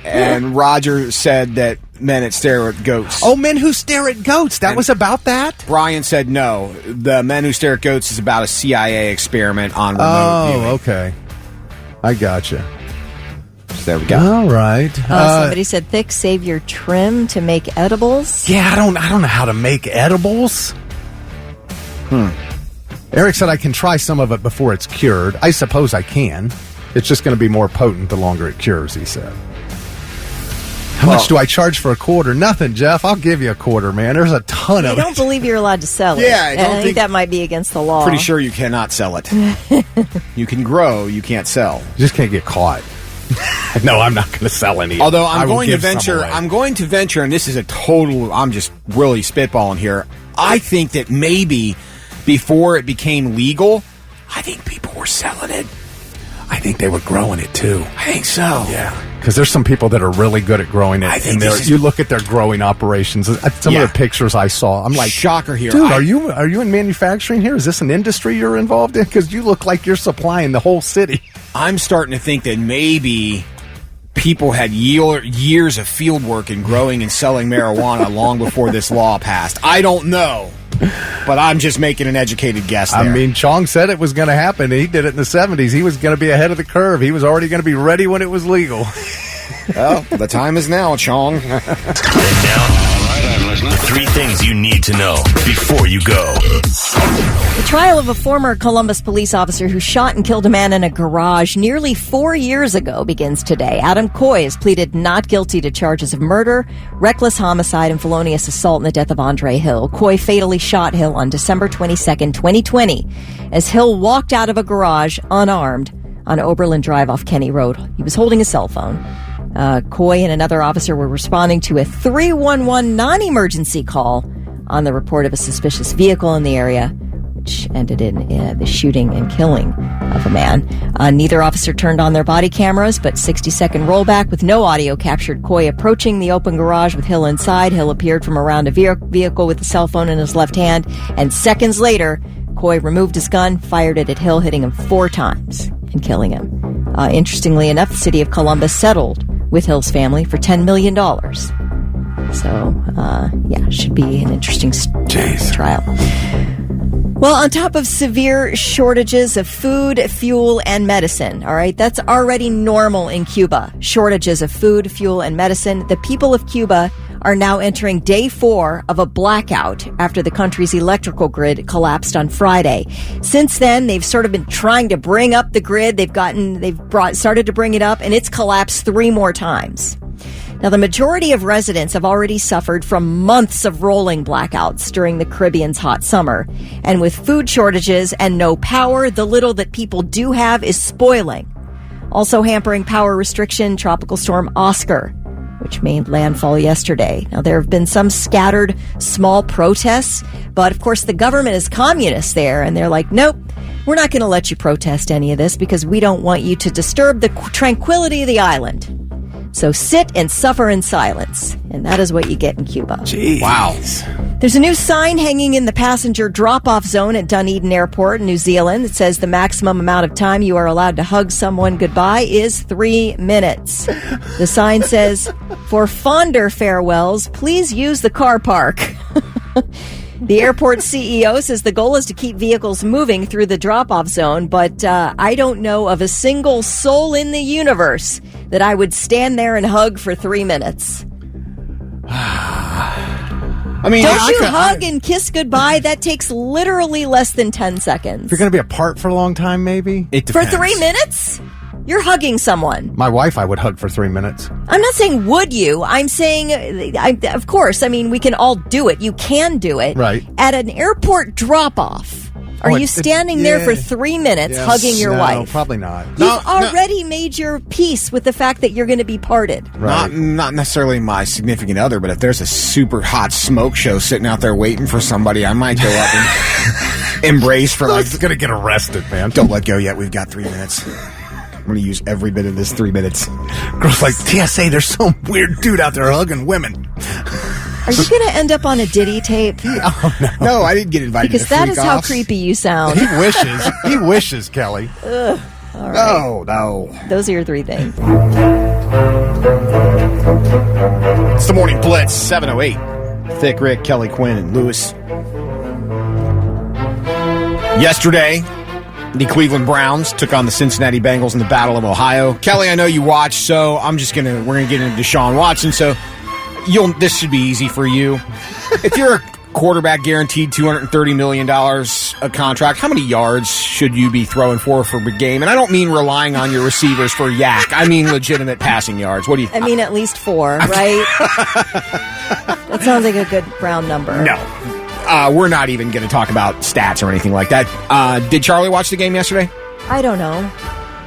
Speaker 3: And Roger said that men stare at goats.
Speaker 5: Oh, men who stare at goats. That was about that?
Speaker 3: Brian said no. The men who stare at goats is about a CIA experiment on remote viewing.
Speaker 5: Okay. I gotcha.
Speaker 3: So there we go.
Speaker 5: All right.
Speaker 4: Somebody said thick savior trim to make edibles.
Speaker 5: Yeah, I don't know how to make edibles. Eric said I can try some of it before it's cured. I suppose I can. It's just going to be more potent the longer it cures, he said. How much do I charge for a quarter? Nothing, Jeff. I'll give you a quarter, man. There's a ton of it.
Speaker 4: I don't believe you're allowed to sell it.
Speaker 3: Yeah,
Speaker 4: I think that might be against the law.
Speaker 3: Pretty sure you cannot sell it. You can grow, you can't sell.
Speaker 5: You just can't get caught. No, I'm not going to sell any.
Speaker 3: Although I'm going to venture, and this is I'm just really spitballing here. I think that maybe before it became legal, I think people were selling it. I think they were growing it too. I think so.
Speaker 5: Yeah. Because there's some people that are really good at growing it. You look at their growing operations. Some of the pictures I saw, I'm like,
Speaker 3: shocker here.
Speaker 5: Dude, are you in manufacturing here? Is this an industry you're involved in? Because you look like you're supplying the whole city.
Speaker 3: I'm starting to think that maybe people had years of field work in growing and selling marijuana long before this law passed. I don't know. But I'm just making an educated guess there.
Speaker 5: I mean, Chong said it was going to happen. He did it in the 70s. He was going to be ahead of the curve. He was already going to be ready when it was legal.
Speaker 3: Well, the time is now, Chong.
Speaker 1: And now, 3 things you need to know before you go.
Speaker 4: The trial of a former Columbus police officer who shot and killed a man in a garage nearly 4 years ago begins today. Adam Coy has pleaded not guilty to charges of murder, reckless homicide, and felonious assault in the death of Andre Hill. Coy fatally shot Hill on December 22nd, 2020, as Hill walked out of a garage unarmed on Oberlin Drive off Kenny Road. He was holding a cell phone. Coy and another officer were responding to a 311 non-emergency call on the report of a suspicious vehicle in the area, which ended in the shooting and killing of a man. Neither officer turned on their body cameras, but 60-second rollback with no audio captured Coy approaching the open garage with Hill inside. Hill appeared from around a vehicle with a cell phone in his left hand, and seconds later, Coy removed his gun, fired it at Hill, hitting him 4 times and killing him. Interestingly enough, the city of Columbus settled with Hill's family for $10 million. So, should be an interesting trial. Well, on top of severe shortages of food, fuel, and medicine, all right, that's already normal in Cuba. Shortages of food, fuel, and medicine. The people of Cuba are now entering day 4 of a blackout after the country's electrical grid collapsed on Friday. Since then, they've sort of been trying to bring up the grid. Started to bring it up, and it's collapsed 3 more times. Now, the majority of residents have already suffered from months of rolling blackouts during the Caribbean's hot summer. And with food shortages and no power, the little that people do have is spoiling. Also hampering power restriction, Tropical Storm Oscar, which made landfall yesterday. Now, there have been some scattered small protests, but of course the government is communist there, and they're like, nope, we're not going to let you protest any of this because we don't want you to disturb the tranquility of the island. So sit and suffer in silence. And that is what you get in Cuba.
Speaker 5: Jeez.
Speaker 3: Wow.
Speaker 4: There's a new sign hanging in the passenger drop-off zone at Dunedin Airport in New Zealand that says the maximum amount of time you are allowed to hug someone goodbye is 3 minutes. The sign says, for fonder farewells, please use the car park. The airport CEO says the goal is to keep vehicles moving through the drop-off zone, but I don't know of a single soul in the universe that I would stand there and hug for 3 minutes.
Speaker 3: I mean,
Speaker 4: don't you hug and kiss goodbye? That takes literally less than 10 seconds.
Speaker 5: If you're going to be apart for a long time, maybe?
Speaker 3: It
Speaker 4: For
Speaker 3: depends.
Speaker 4: 3 minutes? You're hugging someone.
Speaker 5: My wife, I would hug for 3 minutes.
Speaker 4: I'm not saying would you. I'm saying, of course, I mean, we can all do it. You can do it.
Speaker 5: Right.
Speaker 4: At an airport drop-off, are you standing there for 3 minutes hugging your wife?
Speaker 5: Probably not.
Speaker 4: You've already made your peace with the fact that you're going to be parted.
Speaker 5: Right.
Speaker 3: Not necessarily my significant other, but if there's a super hot smoke show sitting out there waiting for somebody, I might go up and embrace for like,
Speaker 5: He's going to get arrested, man.
Speaker 3: don't let go yet. We've got 3 minutes. I'm going to use every bit of this 3 minutes.
Speaker 5: Girls like, TSA, there's some weird dude out there hugging women.
Speaker 4: Are you going to end up on a Diddy tape?
Speaker 5: Oh, no.
Speaker 3: No, I didn't get invited
Speaker 4: Because
Speaker 3: to
Speaker 4: that is how
Speaker 3: freak-offs.
Speaker 4: creepy you sound.
Speaker 5: He wishes. He wishes, Kelly.
Speaker 4: All right.
Speaker 3: No.
Speaker 4: Those are your 3 things.
Speaker 3: It's the Morning Blitz, 7:08. Thick Rick, Kelly Quinn, and Lewis. Yesterday, the Cleveland Browns took on the Cincinnati Bengals in the Battle of Ohio. Kelly, I know you watched, so we're gonna get into Deshaun Watson. So this should be easy for you. If you're a quarterback guaranteed $230 million a contract, how many yards should you be throwing for a game? And I don't mean relying on your receivers for yak. I mean legitimate passing yards. What do you?
Speaker 4: I mean, at least 4, right? That sounds like a good round number.
Speaker 3: No. We're not even going to talk about stats or anything like that. Did Charlie watch the game yesterday?
Speaker 4: I don't know.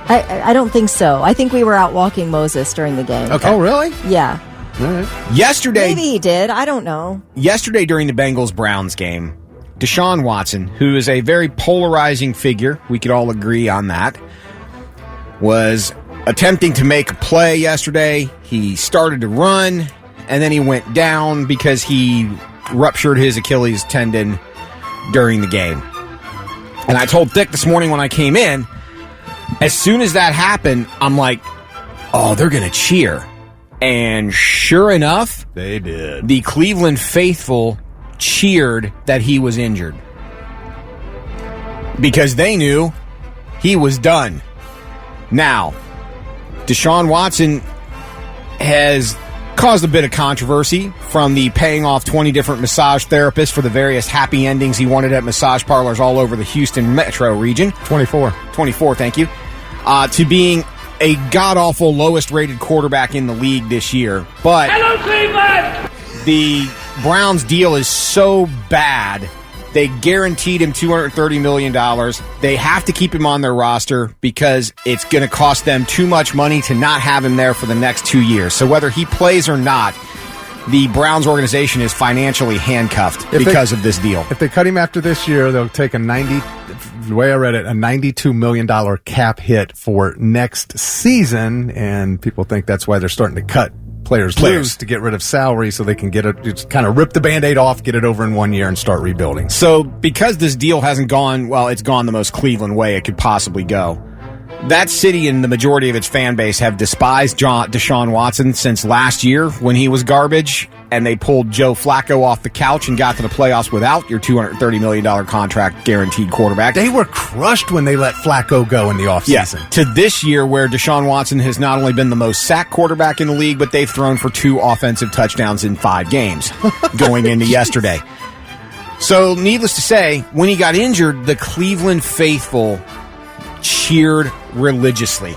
Speaker 4: I don't think so. I think we were out walking Moses during the game.
Speaker 3: Okay.
Speaker 5: Oh, really?
Speaker 4: Yeah.
Speaker 5: All right.
Speaker 3: Yesterday,
Speaker 4: Maybe he did. I don't know.
Speaker 3: Yesterday during the Bengals-Browns game, Deshaun Watson, who is a very polarizing figure, we could all agree on that, was attempting to make a play yesterday. He started to run, and then he went down because he ruptured his Achilles tendon during the game. And I told Thick this morning when I came in, as soon as that happened, I'm like, oh, they're going to cheer. And sure enough,
Speaker 5: They did.
Speaker 3: the Cleveland faithful cheered that he was injured because they knew he was done. Now, Deshaun Watson has caused a bit of controversy from the paying off 20 different massage therapists for the various happy endings he wanted at massage parlors all over the Houston metro region.
Speaker 5: 24.
Speaker 3: 24, thank you. To being a god-awful lowest-rated quarterback in the league this year. But
Speaker 2: Hello, Cleveland!
Speaker 3: the Browns deal is so bad, they guaranteed him $230 million. They have to keep him on their roster because it's going to cost them too much money to not have him there for the next 2 years. So whether he plays or not, the Browns organization is financially handcuffed because of this deal.
Speaker 5: If they cut him after this year, they'll take the way I read it, a $92 million cap hit for next season, and people think that's why they're starting to cut players loose to get rid of salary so they can just kind of rip the Band-Aid off, get it over in 1 year, and start rebuilding.
Speaker 3: So because this deal hasn't gone, well, it's gone the most Cleveland way it could possibly go. That city and the majority of its fan base have despised Deshaun Watson since last year when he was garbage, and they pulled Joe Flacco off the couch and got to the playoffs without your $230 million contract guaranteed quarterback.
Speaker 5: They were crushed when they let Flacco go in the offseason.
Speaker 3: Yeah, to this year where Deshaun Watson has not only been the most sacked quarterback in the league, but they've thrown for 2 offensive touchdowns in 5 games going into yesterday. So needless to say, when he got injured, the Cleveland faithful cheered religiously.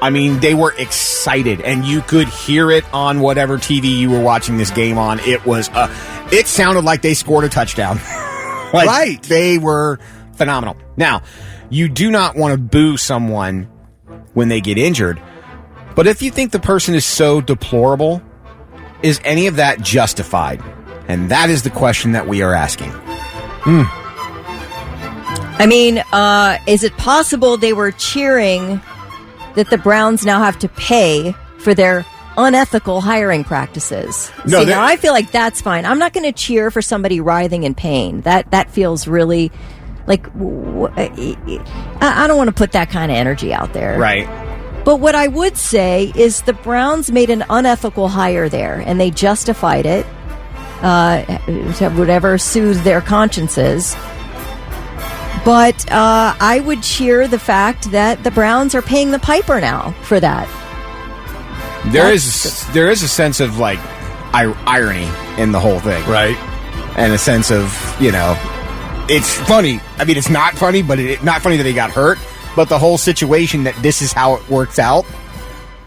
Speaker 3: I mean, they were excited, and you could hear it on whatever TV you were watching this game on. It sounded like they scored a touchdown.
Speaker 5: Right.
Speaker 3: They were phenomenal. Now, you do not want to boo someone when they get injured, but if you think the person is so deplorable, is any of that justified? And that is the question that we are asking.
Speaker 4: I mean, is it possible they were cheering that the Browns now have to pay for their unethical hiring practices?
Speaker 3: No,
Speaker 4: See, now I feel like that's fine. I'm not going to cheer for somebody writhing in pain. That feels really like I don't want to put that kind of energy out there.
Speaker 3: Right.
Speaker 4: But what I would say is the Browns made an unethical hire there, and they justified it. whatever soothe their consciences. But I would cheer the fact that the Browns are paying the piper now for that.
Speaker 3: There is a sense of like irony in the whole thing,
Speaker 5: Right.
Speaker 3: and a sense of it's funny. I mean, it's not funny, but not funny that he got hurt. But the whole situation that this is how it works out.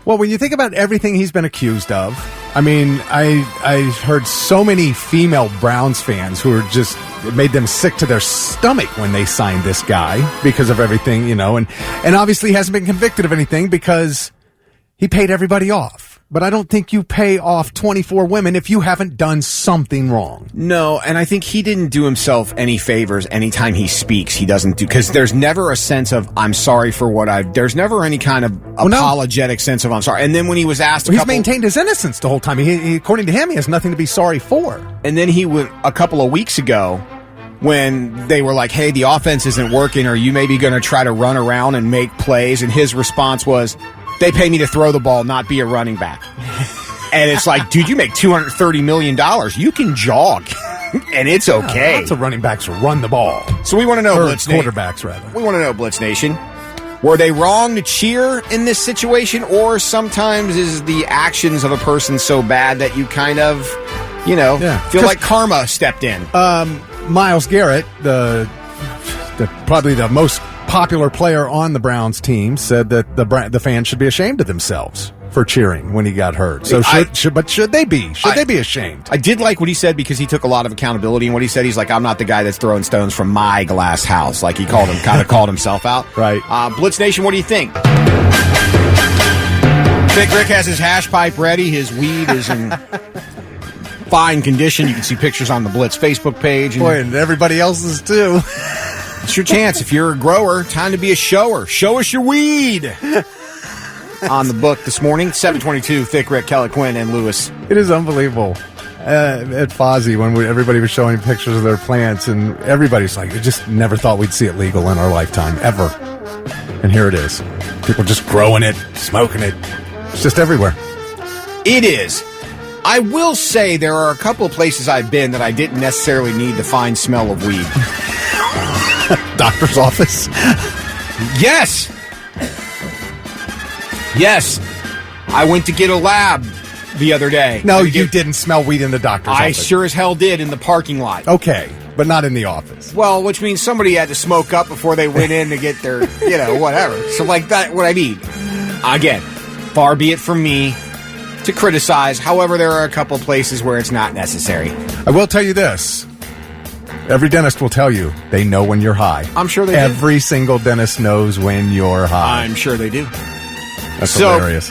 Speaker 5: Well, when you think about everything he's been accused of, I mean, I heard so many female Browns fans who are just, it made them sick to their stomach when they signed this guy because of everything, and obviously he hasn't been convicted of anything because he paid everybody off. But I don't think you pay off 24 women if you haven't done something wrong.
Speaker 3: No, and I think he didn't do himself any favors anytime he speaks. He doesn't do, because there's never a sense of, I'm sorry for what there's never any kind of apologetic sense of, I'm sorry. And then when he was asked
Speaker 5: he's maintained his innocence the whole time. He, according to him, he has nothing to be sorry for.
Speaker 3: And then he went a couple of weeks ago when they were like, hey, the offense isn't working. Are you maybe going to try to run around and make plays? And his response was, they pay me to throw the ball, not be a running back. And it's like, dude, you make $230 million. You can jog, and it's okay.
Speaker 5: Lots of running backs run the ball.
Speaker 3: So we want to know, Blitz Nation.
Speaker 5: Quarterbacks, rather.
Speaker 3: We want to know, Blitz Nation, were they wrong to cheer in this situation, or sometimes is the actions of a person so bad that you kind of, feel like karma stepped in?
Speaker 5: Myles Garrett, probably the most popular player on the Browns team, said that the fans should be ashamed of themselves for cheering when he got hurt. So should they be? Should they be ashamed?
Speaker 3: I did like what he said because he took a lot of accountability in what he said. He's like, I'm not the guy that's throwing stones from my glass house. Like he called himself out.
Speaker 5: Right.
Speaker 3: Blitz Nation, what do you think? Thick Rick has his hash pipe ready. His weed is in fine condition. You can see pictures on the Blitz Facebook page.
Speaker 5: And everybody else's too.
Speaker 3: It's your chance. If you're a grower, time to be a shower. Show us your weed. On the book this morning, 722, Thick Rick, Kelly Quinn, and Lewis.
Speaker 5: It is unbelievable. At Fozzie, when everybody was showing pictures of their plants, and everybody's like, I just never thought we'd see it legal in our lifetime, ever. And here it is. People just growing it, smoking it. It's just everywhere.
Speaker 3: It is. I will say there are a couple of places I've been that I didn't necessarily need the fine smell of weed.
Speaker 5: Doctor's office?
Speaker 3: Yes. I went to get a lab the other day.
Speaker 5: No, you didn't smell weed in the doctor's office.
Speaker 3: I sure as hell did in the parking lot.
Speaker 5: Okay, but not in the office.
Speaker 3: Well, which means somebody had to smoke up before they went in to get their, whatever. So like that, what I mean. Again, far be it from me to criticize. However, there are a couple places where it's not necessary.
Speaker 5: I will tell you this. Every dentist will tell you they know when you're high.
Speaker 3: I'm sure they do.
Speaker 5: Every single dentist knows when you're high.
Speaker 3: I'm sure they do.
Speaker 5: That's hilarious.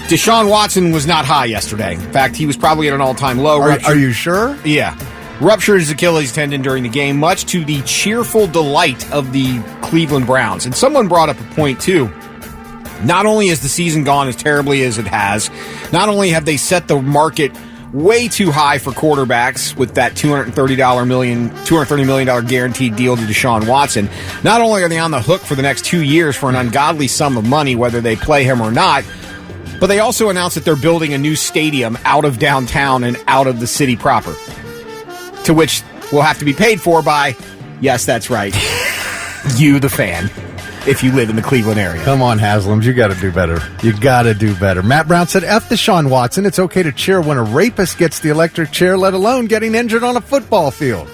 Speaker 3: Deshaun Watson was not high yesterday. In fact, he was probably at an all-time low.
Speaker 5: Are you sure?
Speaker 3: Yeah. Ruptured his Achilles tendon during the game, much to the cheerful delight of the Cleveland Browns. And someone brought up a point, too. Not only has the season gone as terribly as it has, not only have they set the market way too high for quarterbacks with that $230 million guaranteed deal to Deshaun Watson. Not only are they on the hook for the next 2 years for an ungodly sum of money, whether they play him or not, but they also announced that they're building a new stadium out of downtown and out of the city proper, to which will have to be paid for by, yes, that's right, you, the fan. If you live in the Cleveland area.
Speaker 5: Come on, Haslams. You got to do better. You got to do better. Matt Brown said, F Deshaun Watson. It's okay to cheer when a rapist gets the electric chair, let alone getting injured on a football field.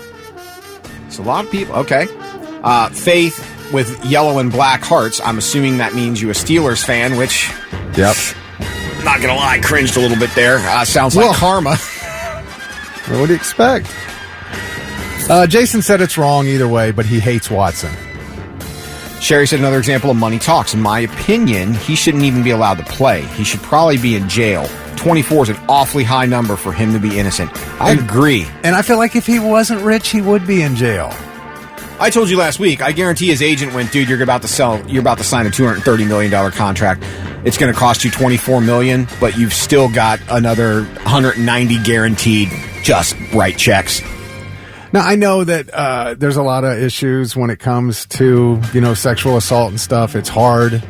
Speaker 3: It's a lot of people. Okay. Faith with yellow and black hearts. I'm assuming that means you a Steelers fan, which...
Speaker 5: Yep.
Speaker 3: Not going to lie, cringed a little bit there. Sounds like karma.
Speaker 5: What do you expect? Jason said it's wrong either way, but he hates Watson.
Speaker 3: Sherry said another example of money talks. In my opinion, he shouldn't even be allowed to play. He should probably be in jail. 24 is an awfully high number for him to be innocent. I agree.
Speaker 5: And I feel like if he wasn't rich, he would be in jail.
Speaker 3: I told you last week, I guarantee his agent went, dude, you're about to sign a $230 million contract. It's going to cost you $24 million, but you've still got another $190 guaranteed. Just write checks.
Speaker 5: Now, I know that there's a lot of issues when it comes to, sexual assault and stuff. It's hard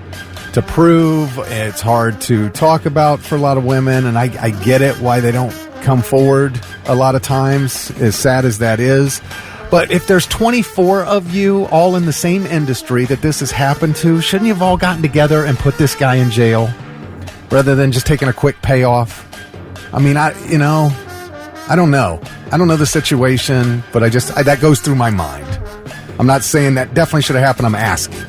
Speaker 5: to prove. It's hard to talk about for a lot of women, and I get it why they don't come forward a lot of times, as sad as that is. But if there's 24 of you all in the same industry that this has happened to, shouldn't you have all gotten together and put this guy in jail rather than just taking a quick payoff? I mean, I don't know. I don't know the situation, but that goes through my mind. I'm not saying that definitely should have happened. I'm asking.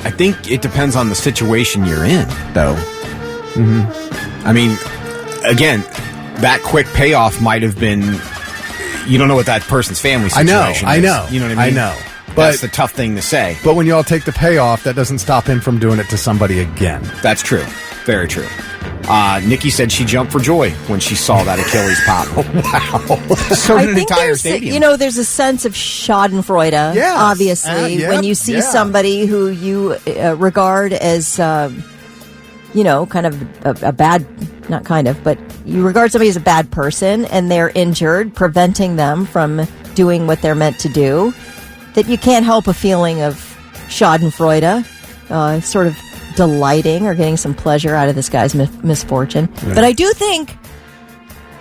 Speaker 3: I think it depends on the situation you're in, though. I mean, again, that quick payoff might have been, you don't know what that person's family situation
Speaker 5: I
Speaker 3: is.
Speaker 5: know.
Speaker 3: You know what I mean?
Speaker 5: I know.
Speaker 3: That's the tough thing to say.
Speaker 5: But when you all take the payoff, that doesn't stop him from doing it to somebody again.
Speaker 3: That's true. Very true. Nikki said she jumped for joy when she saw that Achilles pop. Wow. So did an entire stadium.
Speaker 4: There's a sense of schadenfreude,
Speaker 5: Yes.
Speaker 4: obviously, when you see somebody who you regard as, kind of a bad, not kind of, but you regard somebody as a bad person and they're injured, preventing them from doing what they're meant to do, that you can't help a feeling of schadenfreude, sort of delighting or getting some pleasure out of this guy's misfortune. Yeah. But I do think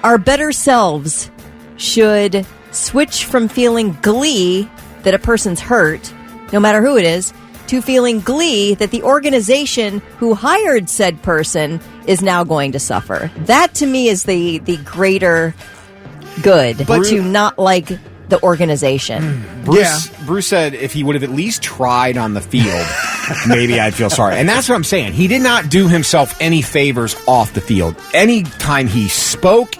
Speaker 4: our better selves should switch from feeling glee that a person's hurt, no matter who it is, to feeling glee that the organization who hired said person is now going to suffer. That, to me, is the greater good, to not like the organization.
Speaker 3: Bruce said if he would have at least tried on the field, maybe I'd feel sorry. And that's what I'm saying. He did not do himself any favors off the field. Anytime he spoke,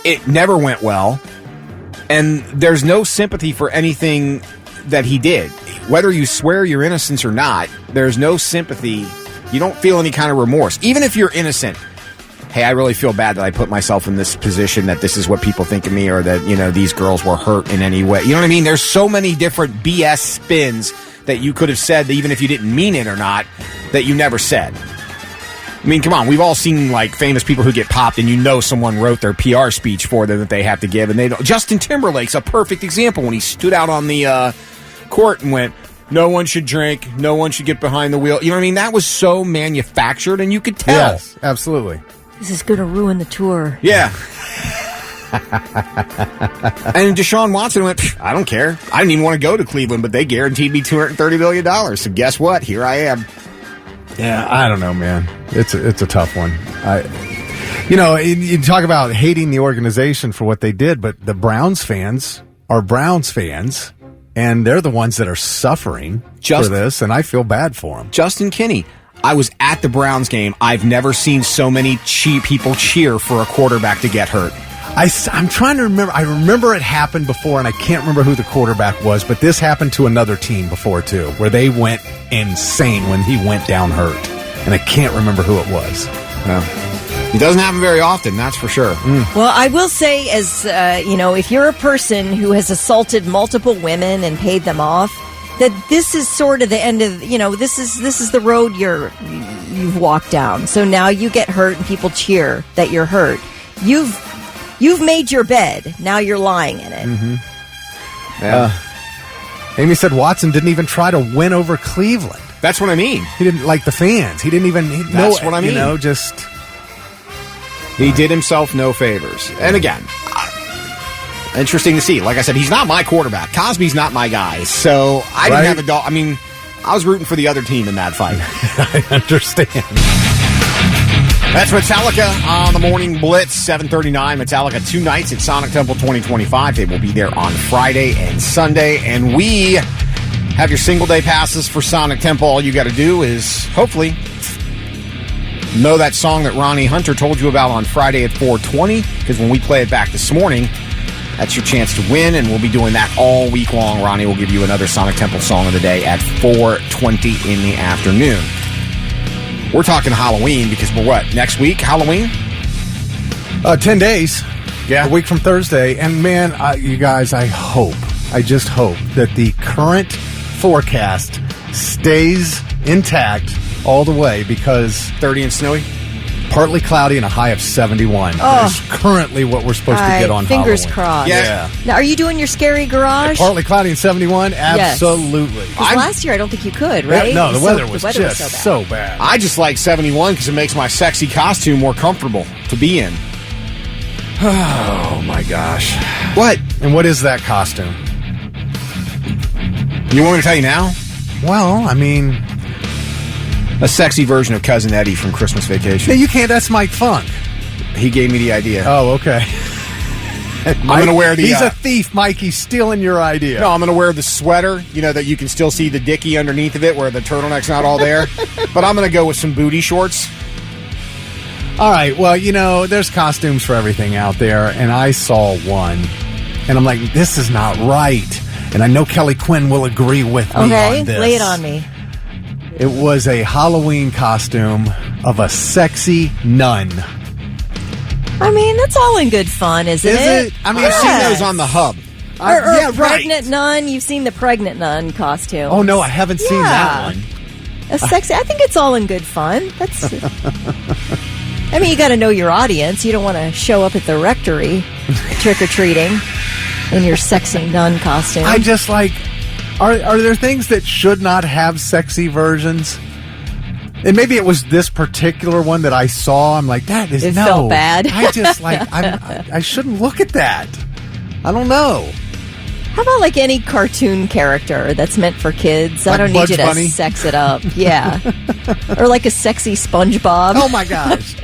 Speaker 3: it never went well. And there's no sympathy for anything that he did. Whether you swear your innocence or not, there's no sympathy. You don't feel any kind of remorse. Even if you're innocent. Hey, I really feel bad that I put myself in this position, that this is what people think of me, or that, these girls were hurt in any way. You know what I mean? There's so many different BS spins that you could have said, that even if you didn't mean it or not, that you never said. I mean, come on, we've all seen, famous people who get popped and someone wrote their PR speech for them that they have to give, and they don't. Justin Timberlake's a perfect example when he stood out on the court and went, no one should drink, no one should get behind the wheel. You know what I mean? That was so manufactured, and you could tell.
Speaker 5: Yes, absolutely.
Speaker 4: This is going to ruin the tour.
Speaker 3: Yeah. And Deshaun Watson went, I don't care. I didn't even want to go to Cleveland, but they guaranteed me $230 million. So guess what? Here I am.
Speaker 5: Yeah, I don't know, man. It's a tough one. You talk about hating the organization for what they did, but the Browns fans are Browns fans, and they're the ones that are suffering for this, and I feel bad for them.
Speaker 3: Justin Kinney. I was at the Browns game. I've never seen so many people cheer for a quarterback to get hurt.
Speaker 5: I'm trying to remember. I remember it happened before, and I can't remember who the quarterback was, but this happened to another team before, too, where they went insane when he went down hurt. And I can't remember who it was.
Speaker 3: It doesn't happen very often, that's for sure.
Speaker 4: Well, I will say, as if you're a person who has assaulted multiple women and paid them off, that this is sort of the end of, this is the road you've walked down. So now you get hurt and people cheer that you're hurt. You've made your bed. Now you're lying in it.
Speaker 5: Mm-hmm. Yeah. Amy said Watson didn't even try to win over Cleveland.
Speaker 3: That's what I mean.
Speaker 5: He didn't like the fans. He didn't even
Speaker 3: That's what I mean. He did himself no favors. And again, interesting to see. Like I said, he's not my quarterback. Cosby's not my guy. So I didn't have a dog. I mean, I was rooting for the other team in that fight.
Speaker 5: I understand.
Speaker 3: That's Metallica on the Morning Blitz, 7:39. Metallica 2 nights at Sonic Temple 2025. They will be there on Friday and Sunday. And we have your single day passes for Sonic Temple. All you got to do is, hopefully, know that song that Ronnie Hunter told you about on Friday at 4:20. Because when we play it back this morning, that's your chance to win, and we'll be doing that all week long. Ronnie will give you another Sonic Temple song of the day at 4:20 in the afternoon. We're talking Halloween because we're next week, Halloween?
Speaker 5: 10 days.
Speaker 3: Yeah.
Speaker 5: A week from Thursday. And man, you guys, I just hope that the current forecast stays intact all the way, because
Speaker 3: 30 and snowy?
Speaker 5: Partly cloudy and a high of 71. That's currently what we're supposed to get on
Speaker 4: fingers
Speaker 5: Halloween.
Speaker 4: crossed.
Speaker 3: Yeah.
Speaker 4: Now, are you doing your scary garage?
Speaker 5: Partly cloudy and 71? Absolutely.
Speaker 4: Because last year I don't think you could, right?
Speaker 5: No, the weather was
Speaker 4: so
Speaker 5: just
Speaker 4: bad.
Speaker 5: so bad.
Speaker 3: I just like 71 because it makes my sexy costume more comfortable to be in.
Speaker 5: Oh, my gosh.
Speaker 3: What?
Speaker 5: And what is that costume?
Speaker 3: You want me to tell you now?
Speaker 5: Well, I mean...
Speaker 3: A sexy version of Cousin Eddie from Christmas Vacation.
Speaker 5: No, you can't. That's Mike Funk.
Speaker 3: He gave me the idea.
Speaker 5: Oh, okay.
Speaker 3: I'm going to wear the...
Speaker 5: He's a thief, Mike. He's stealing your idea.
Speaker 3: No, I'm going to wear the sweater, that you can still see the dickie underneath of it where the turtleneck's not all there. But I'm going to go with some booty shorts.
Speaker 5: All right. Well, there's costumes for everything out there, and I saw one, and I'm like, this is not right. And I know Kelly Quinn will agree with me on this.
Speaker 4: Lay it on me.
Speaker 5: It was a Halloween costume of a sexy nun.
Speaker 4: I mean, that's all in good fun, isn't
Speaker 5: Is
Speaker 4: it?
Speaker 5: it? I mean,
Speaker 3: I've seen those on the hub.
Speaker 4: Or
Speaker 5: yeah,
Speaker 4: a pregnant nun. You've seen the pregnant nun costume.
Speaker 5: Oh, no, I haven't seen that one.
Speaker 4: A sexy. I think it's all in good fun. That's. I mean, you got to know your audience. You don't want to show up at the rectory trick or treating in your sexy nun costume.
Speaker 5: I just like. Are there things that should not have sexy versions? And maybe it was this particular one that I saw. I'm like, that is
Speaker 4: It
Speaker 5: no.
Speaker 4: felt bad.
Speaker 5: I just like I shouldn't look at that. I don't know.
Speaker 4: How about like any cartoon character that's meant for kids? I
Speaker 5: Like
Speaker 4: don't need
Speaker 5: Bugs
Speaker 4: you to
Speaker 5: Bunny?
Speaker 4: sex it up. Yeah. Or like a sexy SpongeBob.
Speaker 5: Oh my gosh.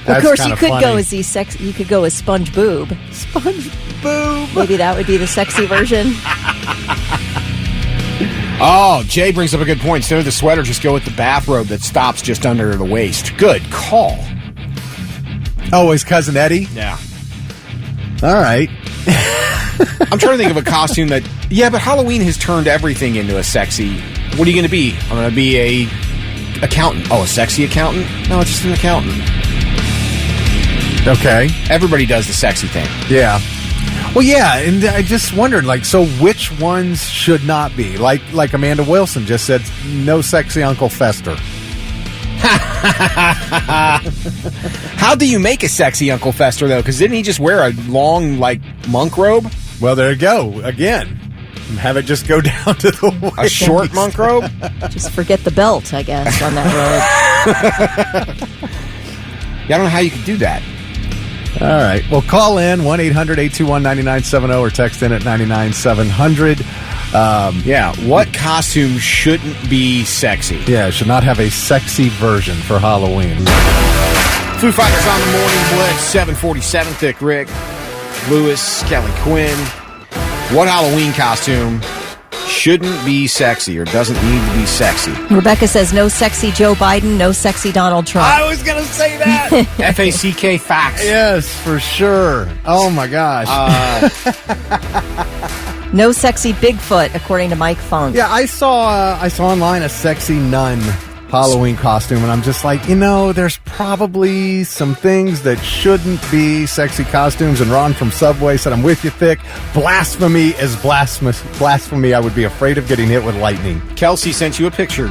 Speaker 4: Of course, you
Speaker 5: kinda
Speaker 4: could
Speaker 5: funny.
Speaker 4: go as you could go as Sponge Boob.
Speaker 5: Sponge Boob.
Speaker 4: Maybe that would be the sexy version.
Speaker 3: Oh, Jay brings up a good point. Instead of the sweater, just go with the bathrobe that stops just under the waist. Good call.
Speaker 5: Oh, his cousin Eddie?
Speaker 3: Yeah.
Speaker 5: All right.
Speaker 3: I'm trying to think of a costume that... Yeah, but Halloween has turned everything into a sexy... What are you going to be? I'm going to be a accountant. Oh, a sexy accountant? No, it's just an accountant.
Speaker 5: Okay.
Speaker 3: Everybody does the sexy thing.
Speaker 5: Yeah. Well, yeah, and I just wondered, so which ones should not be? Like Amanda Wilson just said, no sexy Uncle Fester.
Speaker 3: How do you make a sexy Uncle Fester, though? Because didn't he just wear a long, monk robe?
Speaker 5: Well, there you go. Again, have it just go down to the waist.
Speaker 3: A short monk robe?
Speaker 4: Just forget the belt, I guess, on that robe.
Speaker 3: Yeah, I don't know how you could do that.
Speaker 5: All right. Well, call in 1-800-821-9970 or text in at 99700.
Speaker 3: Yeah, what costume shouldn't be sexy?
Speaker 5: Yeah, it should not have a sexy version for Halloween.
Speaker 3: Foo Fighters on the Morning Blitz, 747, Thick Rick, Lewis, Kelly Quinn. What Halloween costume shouldn't be sexy or doesn't need to be sexy?
Speaker 4: Rebecca says no sexy Joe Biden, no sexy Donald Trump.
Speaker 5: I was going to say that.
Speaker 3: FACK facts.
Speaker 5: Yes, for sure. Oh, my gosh.
Speaker 4: No sexy Bigfoot, according to Mike Funk.
Speaker 5: Yeah, I saw online a sexy nun Halloween costume, and I'm just like, there's probably some things that shouldn't be sexy costumes. And Ron from Subway said, I'm with you, Thick. Blasphemy is blasphemy. I would be afraid of getting hit with lightning.
Speaker 3: Kelsey sent you a picture,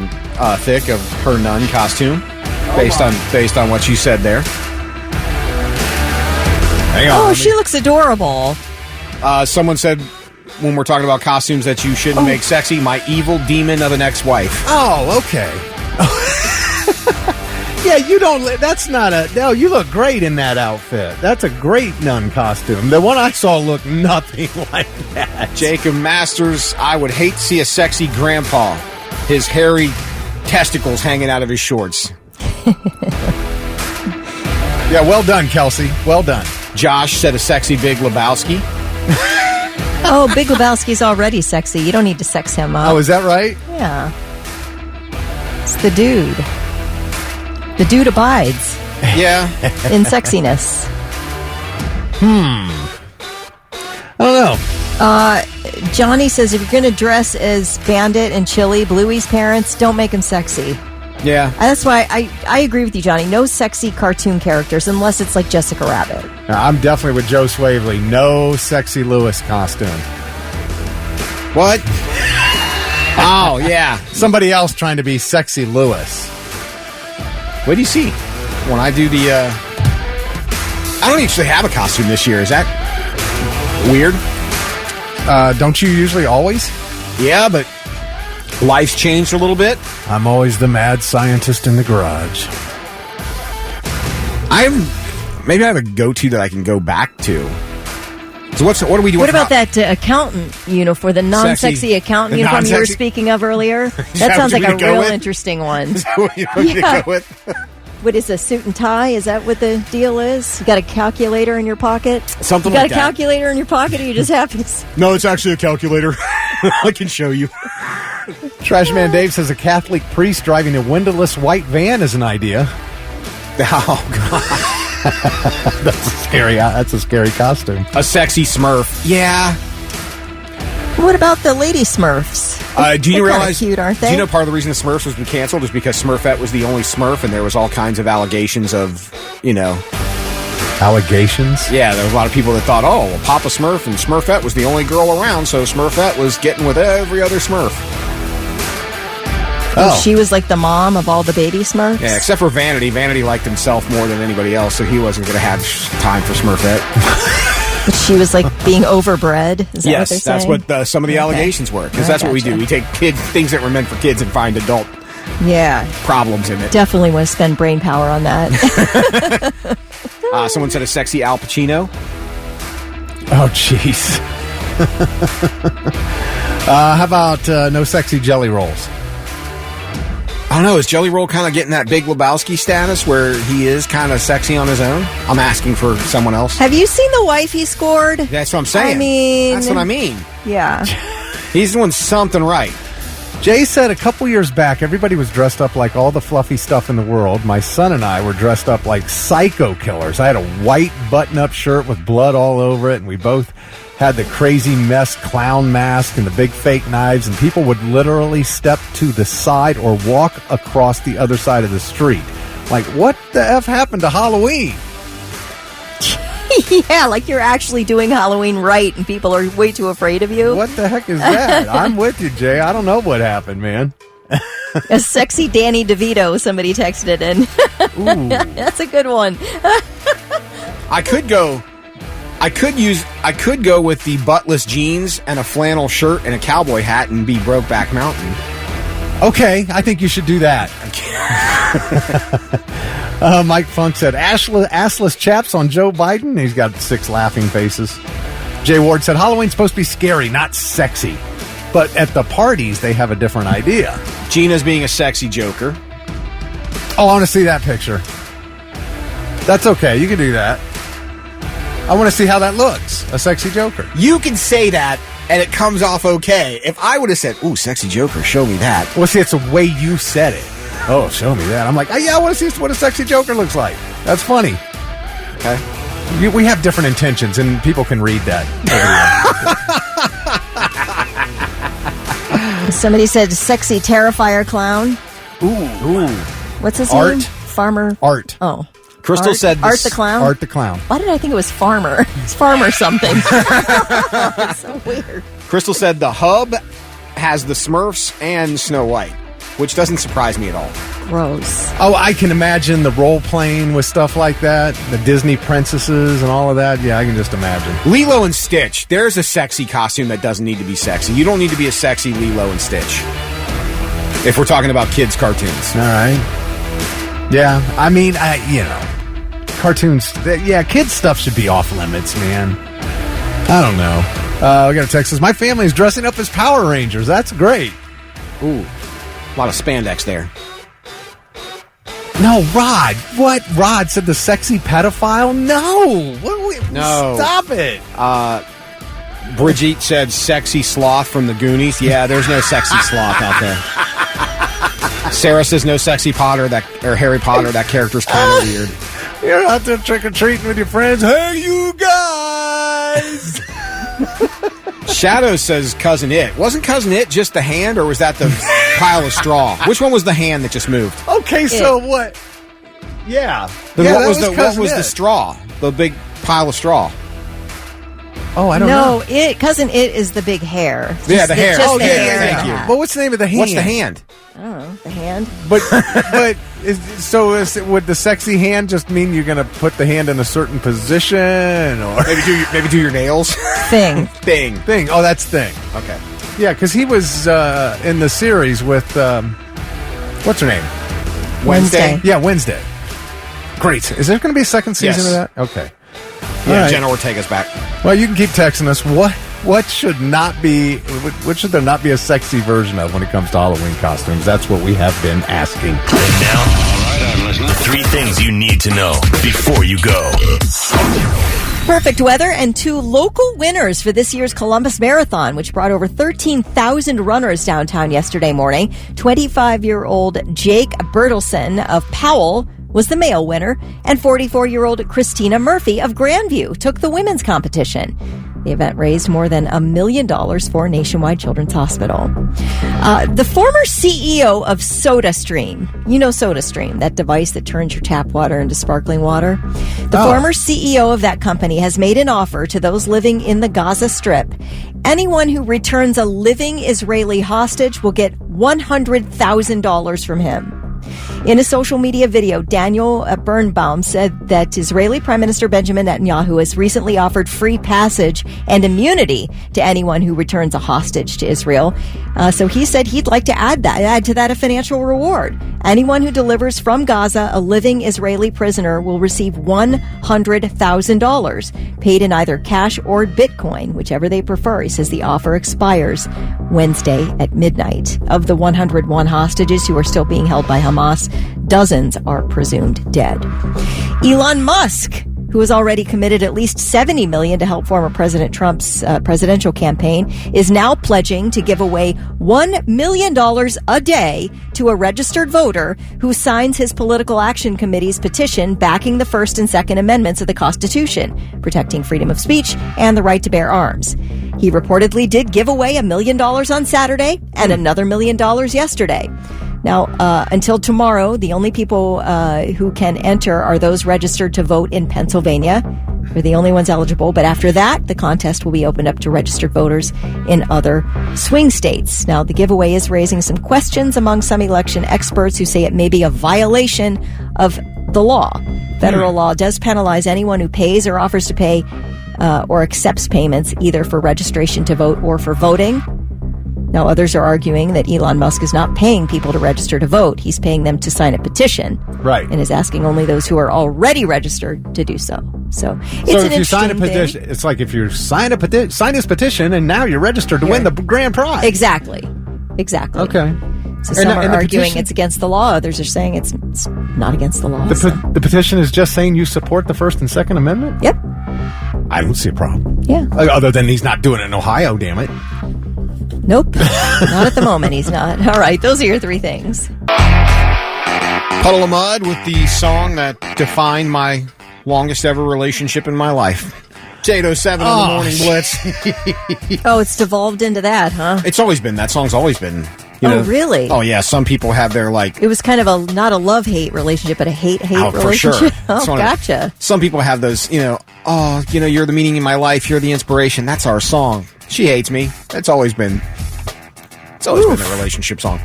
Speaker 3: Thick, of her nun costume based on what you said there. Hang on.
Speaker 4: Oh, she looks adorable.
Speaker 3: Someone said, when we're talking about costumes that you shouldn't make sexy, my evil demon of an ex-wife.
Speaker 5: Oh, okay. Yeah, you don't. That's not a. No, you look great in that outfit. That's a great nun costume. The one I saw looked nothing like that.
Speaker 3: Jacob Masters, I would hate to see a sexy grandpa. His hairy testicles hanging out of his shorts.
Speaker 5: Yeah, well done, Kelsey. Well done.
Speaker 3: Josh said a sexy Big Lebowski.
Speaker 4: Oh, Big Lebowski's already sexy. You don't need to sex him up.
Speaker 5: Oh, is that right?
Speaker 4: Yeah. It's the dude. The dude abides
Speaker 3: Yeah.
Speaker 4: in sexiness.
Speaker 5: I don't know.
Speaker 4: Johnny says if you're going to dress as Bandit and Chili, Bluey's parents, don't make him sexy.
Speaker 3: Yeah.
Speaker 4: That's why I agree with you, Johnny. No sexy cartoon characters unless it's like Jessica Rabbit.
Speaker 5: I'm definitely with Joe Swavely. No sexy Lewis costume.
Speaker 3: What? Oh, yeah.
Speaker 5: Somebody else trying to be sexy Lewis.
Speaker 3: What do you see? when I do the... I don't actually have a costume this year. Is that weird?
Speaker 5: Don't you usually always?
Speaker 3: Yeah, but life's changed a little bit.
Speaker 5: I'm always the mad scientist in the garage.
Speaker 3: Maybe I have a go-to that I can go back to. So what do we do?
Speaker 4: What about that accountant uniform, the non-sexy accountant uniform you were speaking of earlier? That sounds like a real interesting one.
Speaker 3: Is that what you want me to go with?
Speaker 4: What is a suit and tie? Is that what the deal is? You got a calculator in your pocket?
Speaker 3: Something
Speaker 4: like that.
Speaker 3: You got a
Speaker 4: calculator in your pocket, or you just have to...
Speaker 3: No, it's actually a calculator. I can show you.
Speaker 5: Trash Man Dave says a Catholic priest driving a windowless white van is an idea.
Speaker 3: Oh, God.
Speaker 5: That's a scary costume.
Speaker 3: A sexy Smurf. Yeah.
Speaker 4: What about the lady Smurfs?
Speaker 3: Do you realize?
Speaker 4: Cute, aren't they?
Speaker 3: Do you know part of the reason the Smurfs was canceled is because Smurfette was the only Smurf, and there was all kinds of allegations of,
Speaker 5: Allegations?
Speaker 3: Yeah, there was a lot of people that thought, oh, well, Papa Smurf and Smurfette was the only girl around, so Smurfette was getting with every other Smurf.
Speaker 4: Oh. She was like the mom of all the baby Smurfs?
Speaker 3: Yeah, except for Vanity. Vanity liked himself more than anybody else, so he wasn't going to have time for Smurfette.
Speaker 4: But she was like being overbred? Is that
Speaker 3: yes,
Speaker 4: what they're
Speaker 3: that's
Speaker 4: saying?
Speaker 3: what some of the allegations were. Because that's what we do. We take things that were meant for kids and find adult problems in it.
Speaker 4: Definitely want to spend brain power on that.
Speaker 3: Someone said a sexy Al Pacino.
Speaker 5: Oh, jeez. How about no sexy jelly rolls?
Speaker 3: I don't know. Is Jelly Roll kind of getting that Big Lebowski status where he is kind of sexy on his own? I'm asking for someone else.
Speaker 4: Have you seen the wife he scored?
Speaker 3: That's what I'm saying. That's what I mean.
Speaker 4: Yeah.
Speaker 3: He's doing something right.
Speaker 5: Jay said a couple years back, everybody was dressed up like all the fluffy stuff in the world. My son and I were dressed up like psycho killers. I had a white button-up shirt with blood all over it, and we both had the crazy mess clown mask and the big fake knives, and people would literally step to the side or walk across the other side of the street. Like, what the F happened to Halloween?
Speaker 4: Yeah, like you're actually doing Halloween right, and people are way too afraid of you.
Speaker 5: What the heck is that? I'm with you, Jay. I don't know what happened, man.
Speaker 4: A sexy Danny DeVito, somebody texted in.
Speaker 5: Ooh.
Speaker 4: That's a good one.
Speaker 3: I could go with the buttless jeans and a flannel shirt and a cowboy hat and be Brokeback Mountain.
Speaker 5: Okay, I think you should do that. Mike Funk said, assless chaps on Joe Biden. He's got 6 laughing faces. Jay Ward said, Halloween's supposed to be scary, not sexy. But at the parties, they have a different idea.
Speaker 3: Gina's being a sexy Joker.
Speaker 5: Oh, I want to see that picture. That's okay. You can do that. I want to see how that looks. A sexy Joker.
Speaker 3: You can say that, and it comes off okay. If I would have said, ooh, sexy Joker, show me that.
Speaker 5: Well, see, it's the way you said it. Oh, show me that. I'm like, oh, yeah, I want to see what a sexy Joker looks like. That's funny.
Speaker 3: Okay.
Speaker 5: We have different intentions, and people can read that.
Speaker 4: Somebody said sexy Terrifier clown.
Speaker 5: Ooh.
Speaker 4: What's his
Speaker 5: Art.
Speaker 4: name? Farmer.
Speaker 5: Art.
Speaker 4: Oh.
Speaker 3: Crystal
Speaker 4: Art?
Speaker 3: said...
Speaker 4: Art the Clown?
Speaker 5: Art the Clown.
Speaker 4: Why did I think it was Farmer? It's Farmer something. It's so weird.
Speaker 3: Crystal said the hub has the Smurfs and Snow White, which doesn't surprise me at all.
Speaker 4: Gross.
Speaker 5: Oh, I can imagine the role-playing with stuff like that. The Disney princesses and all of that. Yeah, I can just imagine.
Speaker 3: Lilo and Stitch. There's a sexy costume that doesn't need to be sexy. You don't need to be a sexy Lilo and Stitch. If we're talking about kids' cartoons.
Speaker 5: All right. Yeah, I mean, cartoons, kids' stuff should be off limits, man. I don't know. We got a text says, my family is dressing up as Power Rangers. That's great.
Speaker 3: Ooh, a lot of spandex there.
Speaker 5: No, Rod. What? Rod said the sexy pedophile? No.
Speaker 3: No.
Speaker 5: Stop it.
Speaker 3: Brigitte said sexy sloth from the Goonies. Yeah, there's no sexy sloth out there. Sarah says no sexy Potter or Harry Potter. That character's kind of weird.
Speaker 5: You're out there trick-or-treating with your friends. Hey, you guys!
Speaker 3: Shadow says Cousin It. Wasn't Cousin It just the hand, or was that the pile of straw? Which one was the hand that just moved?
Speaker 5: Okay, so what? Yeah.
Speaker 3: Then what was the straw? The big pile of straw.
Speaker 5: Oh, I don't know.
Speaker 4: No, Cousin It is the big hair.
Speaker 3: Yeah, the hair.
Speaker 4: Just the
Speaker 3: yeah,
Speaker 4: hair.
Speaker 3: thank you.
Speaker 5: But what's the name of the hand?
Speaker 3: What's the hand?
Speaker 4: I don't know, the hand.
Speaker 5: But would the sexy hand just mean you're going to put the hand in a certain position, or
Speaker 3: Maybe do your nails.
Speaker 4: Thing.
Speaker 3: Thing.
Speaker 5: Oh, that's Thing.
Speaker 3: Okay.
Speaker 5: Yeah, because he was in the series with what's her name?
Speaker 4: Wednesday.
Speaker 5: Yeah, Wednesday. Great. Is there going to be a second season
Speaker 3: Yes.
Speaker 5: of that? Okay.
Speaker 3: Yeah,
Speaker 5: All right.
Speaker 3: Jenna Ortega's back.
Speaker 5: Well, you can keep texting us. What should there not be a sexy version of when it comes to Halloween costumes? That's what we have been asking.
Speaker 1: And now, I'm listening. 3 things you need to know before you go.
Speaker 4: Perfect weather and 2 local winners for this year's Columbus Marathon, which brought over 13,000 runners downtown yesterday morning. 25-year-old Jake Bertelson of Powell was the male winner, and 44-year-old Christina Murphy of Grandview took the women's competition. The event raised more than $1 million for Nationwide Children's Hospital. The former CEO of SodaStream, you know SodaStream, that device that turns your tap water into sparkling water. The former CEO of that company has made an offer to those living in the Gaza Strip. Anyone who returns a living Israeli hostage will get $100,000 from him. In a social media video, Daniel Birnbaum said that Israeli Prime Minister Benjamin Netanyahu has recently offered free passage and immunity to anyone who returns a hostage to Israel. So he said he'd like to add to that a financial reward. Anyone who delivers from Gaza a living Israeli prisoner will receive $100,000, paid in either cash or Bitcoin, whichever they prefer. He says the offer expires Wednesday at midnight. Of the 101 hostages who are still being held by Hamas, dozens are presumed dead. Elon Musk, who has already committed at least $70 million to help former President Trump's presidential campaign, is now pledging to give away $1 million a day to a registered voter who signs his political action committee's petition backing the First and Second Amendments of the Constitution, protecting freedom of speech and the right to bear arms. He reportedly did give away $1 million on Saturday and another $1 million yesterday. Now, until tomorrow, the only people who can enter are those registered to vote in Pennsylvania. They're the only ones eligible. But after that, the contest will be opened up to registered voters in other swing states. Now, the giveaway is raising some questions among some election experts who say it may be a violation of the law. Federal law does penalize anyone who pays or offers to pay or accepts payments either for registration to vote or for voting. Now, others are arguing that Elon Musk is not paying people to register to vote. He's paying them to sign a petition.
Speaker 5: Right.
Speaker 4: And is asking only those who are already registered to do so. So it's
Speaker 5: so
Speaker 4: an
Speaker 5: if you sign a
Speaker 4: interesting
Speaker 5: petition, it's like if you sign his petition and now you're registered to win the grand prize.
Speaker 4: Exactly.
Speaker 5: Okay.
Speaker 4: So some are
Speaker 5: and the
Speaker 4: arguing
Speaker 5: petition,
Speaker 4: it's against the law. Others are saying it's not against the law.
Speaker 5: The petition is just saying you support the First and Second Amendment?
Speaker 4: Yep.
Speaker 5: I don't see a problem.
Speaker 4: Yeah.
Speaker 5: Other than he's not doing it in Ohio, damn it.
Speaker 4: Nope. Not at the moment, he's not. All right, those are your 3 things.
Speaker 3: Puddle of Mud with the song that defined my longest ever relationship in my life. It's 8:07 on the Morning Blitz.
Speaker 4: Oh, it's devolved into that, huh?
Speaker 3: It's always been. That song's always been. You know,
Speaker 4: really?
Speaker 3: Oh, yeah. Some people have their, like...
Speaker 4: It was kind of not a love-hate relationship, but a hate-hate relationship.
Speaker 3: For sure.
Speaker 4: Oh, gotcha.
Speaker 3: Some people have those, you're the meaning in my life, you're the inspiration. That's our song. She hates me. That's always been... It's always been the relationship song.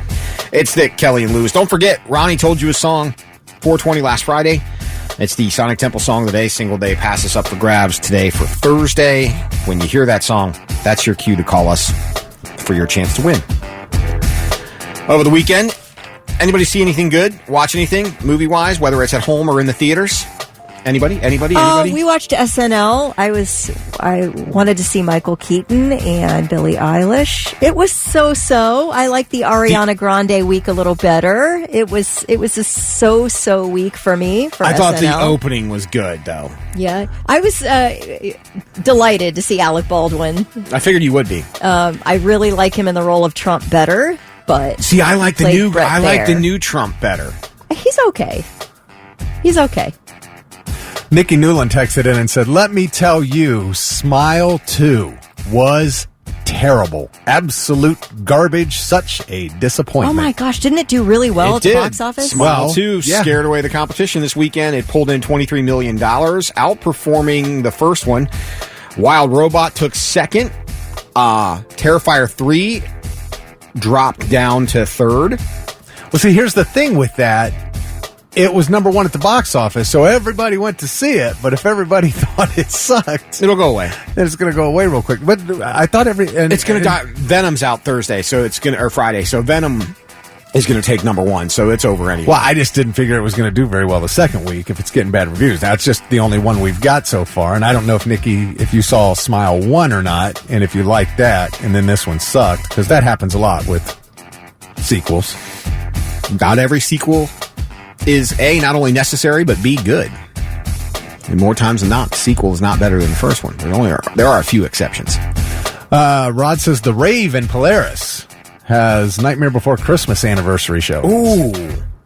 Speaker 3: It's Thick, Kelly, and Lewis. Don't forget, Ronnie told you a song, 420 last Friday. It's the Sonic Temple song of the day. Single day passes up for grabs today for Thursday. When you hear that song, that's your cue to call us for your chance to win. Over the weekend, anybody see anything good? Watch anything movie-wise, whether it's at home or in the theaters? Anybody?
Speaker 4: We watched SNL. I wanted to see Michael Keaton and Billie Eilish. It was so-so. I like the Ariana Grande week a little better. It was a so-so week for me. I
Speaker 3: thought
Speaker 4: SNL.
Speaker 3: the opening was good, though.
Speaker 4: Yeah, I was delighted to see Alec Baldwin.
Speaker 3: I figured you would be.
Speaker 4: I really like him in the role of Trump better, but
Speaker 3: see, I like the new Trump better.
Speaker 4: He's okay.
Speaker 5: Nikki Newland texted in and said, "Let me tell you, Smile 2 was terrible. Absolute garbage. Such a disappointment."
Speaker 4: Oh my gosh, didn't it do really well at the box office?
Speaker 3: Smile 2 scared away the competition this weekend. It pulled in $23 million, outperforming the first one. Wild Robot took second. Terrifier 3 dropped down to third.
Speaker 5: Well, see, here's the thing with that. It was number 1 at the box office, so everybody went to see it. But if everybody thought it sucked,
Speaker 3: it'll go away.
Speaker 5: Then it's going to go away real quick. But I thought
Speaker 3: it's going to die. Venom's out Thursday, so it's going to, or Friday. So Venom is going to take number 1, so it's over anyway.
Speaker 5: Well, I just didn't figure it was going to do very well the second week if it's getting bad reviews. That's just the only one we've got so far, and I don't know if Nikki, if you saw Smile 1 or not, and if you liked that, and then this one sucked, because that happens a lot with sequels.
Speaker 3: Not every sequel is A, not only necessary, but B, good. And more times than not, the sequel is not better than the first one. There are a few exceptions.
Speaker 5: Rod says The Rave in Polaris has Nightmare Before Christmas anniversary show.
Speaker 3: Ooh.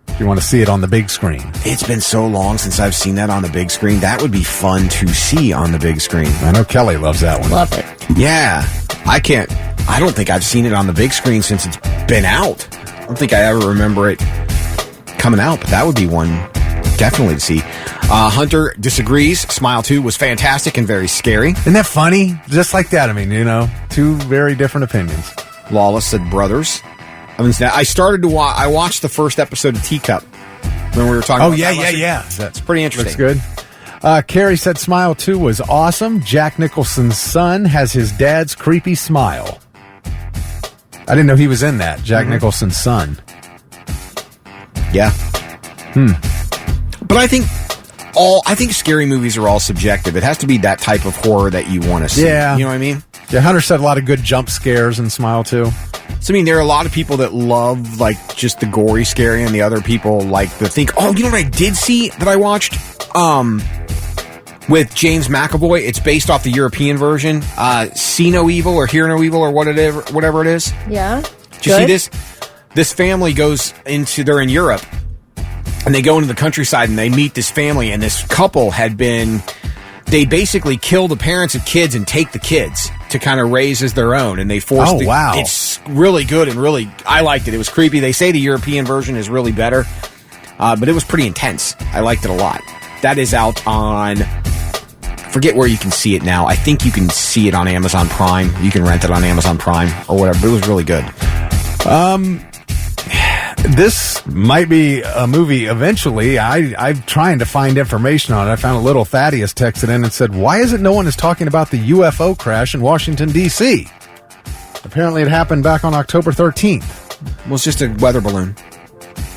Speaker 5: If you want to see it on the big screen.
Speaker 3: It's been so long since I've seen that on the big screen. That would be fun to see on the big screen.
Speaker 5: I know Kelly loves that one.
Speaker 4: Love it.
Speaker 3: Yeah. I don't think I've seen it on the big screen since it's been out. I don't think I ever remember it coming out, but that would be one definitely to see. Hunter disagrees. Smile 2 was fantastic and very scary.
Speaker 5: Isn't that funny? Just like that. I mean, two very different opinions.
Speaker 3: Lawless said Brothers. I started to watch. I watched the first episode of Teacup when we were talking.
Speaker 5: Oh, yeah.
Speaker 3: That's pretty interesting.
Speaker 5: Looks good. Carrie said Smile 2 was awesome. Jack Nicholson's son has his dad's creepy smile. I didn't know he was in that. Jack Nicholson's son.
Speaker 3: Yeah. But I think scary movies are all subjective. It has to be that type of horror that you want to see.
Speaker 5: Yeah.
Speaker 3: You know what I mean?
Speaker 5: Yeah, Hunter said a lot of good jump scares in Smile 2.
Speaker 3: So, I mean, there are a lot of people that love, like, just the gory scary, and the other people like to think, oh, you know what I did see that I watched? With James McAvoy. It's based off the European version. See No Evil or Hear No Evil or whatever it is.
Speaker 4: Yeah.
Speaker 3: Did you see this? This family they're in Europe, and they go into the countryside, and they meet this family, and this couple they basically kill the parents of kids and take the kids to kind of raise as their own, and they force
Speaker 5: wow.
Speaker 3: It's really good and really, I liked it. It was creepy. They say the European version is really better, but it was pretty intense. I liked it a lot. That is out on, I forget where you can see it now. I think you can see it on Amazon Prime. You can rent it on Amazon Prime or whatever, but it was really good.
Speaker 5: This might be a movie eventually. I'm trying to find information on it. I found a little Thaddeus texted in and said, why is it no one is talking about the UFO crash in Washington, D.C.? Apparently it happened back on October 13th.
Speaker 3: Well, it's just a weather balloon.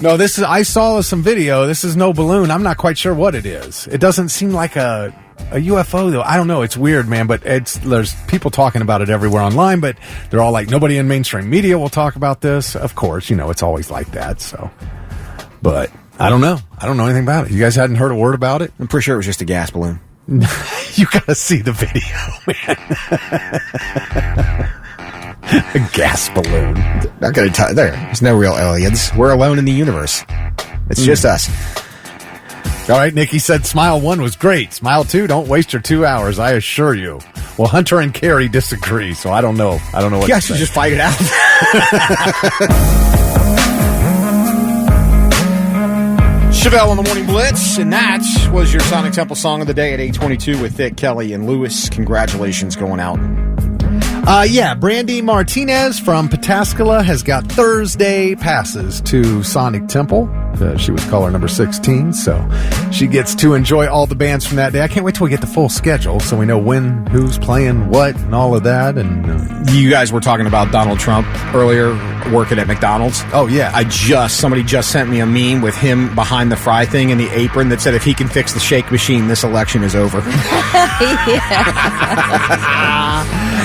Speaker 5: No, I saw some video. This is no balloon. I'm not quite sure what it is. It doesn't seem like a UFO, though. I don't know. It's weird, man, but there's people talking about it everywhere online, but they're all like, nobody in mainstream media will talk about this. Of course, it's always like that, so. But I don't know. I don't know anything about it. You guys hadn't heard a word about it?
Speaker 3: I'm pretty sure it was just a gas balloon.
Speaker 5: You gotta see the video, man. A gas balloon.
Speaker 3: Not gonna there's no real aliens. We're alone in the universe. It's just us.
Speaker 5: All right, Nikki said Smile 1 was great. Smile 2, don't waste your 2 hours, I assure you. Well, Hunter and Carrie disagree, so I don't know. I don't know what
Speaker 3: you guys should just fight it out. Chevelle on the Morning Blitz, and that was your Sonic Temple song of the day at 8:22 with Thick, Kelly, and Lewis. Congratulations going out.
Speaker 5: Brandy Martinez from Pataskala has got Thursday passes to Sonic Temple. She was caller number 16, so she gets to enjoy all the bands from that day. I can't wait till we get the full schedule so we know when, who's playing what, and all of that. And
Speaker 3: you guys were talking about Donald Trump earlier, working at McDonald's.
Speaker 5: Oh, yeah.
Speaker 3: Somebody just sent me a meme with him behind the fry thing in the apron that said, if he can fix the shake machine, this election is over.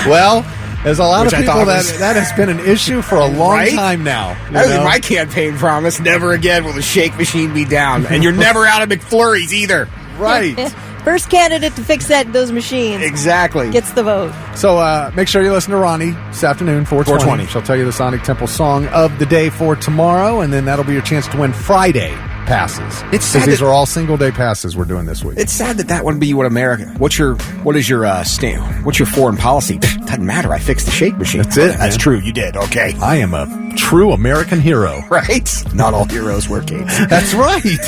Speaker 5: Well, there's a lot of people that has been an issue for a long time now.
Speaker 3: That was my campaign promise. Never again will the shake machine be down. And you're never out of McFlurries either.
Speaker 5: Right.
Speaker 4: First candidate to fix those machines.
Speaker 3: Exactly.
Speaker 4: Gets the vote.
Speaker 5: So make sure you listen to Ronnie this afternoon, 420. She'll tell you the Sonic Temple song of the day for tomorrow, and then that'll be your chance to win Friday passes.
Speaker 3: It's sad
Speaker 5: because these
Speaker 3: that-
Speaker 5: are all single-day passes we're doing this week.
Speaker 3: It's sad that wouldn't be what America. What is your stand? What's your foreign policy? Doesn't matter. I fixed the shake machine.
Speaker 5: That's it,
Speaker 3: That's
Speaker 5: man.
Speaker 3: true. You did. Okay.
Speaker 5: I am a true American hero.
Speaker 3: Right? Not all heroes wear capes.
Speaker 5: That's right.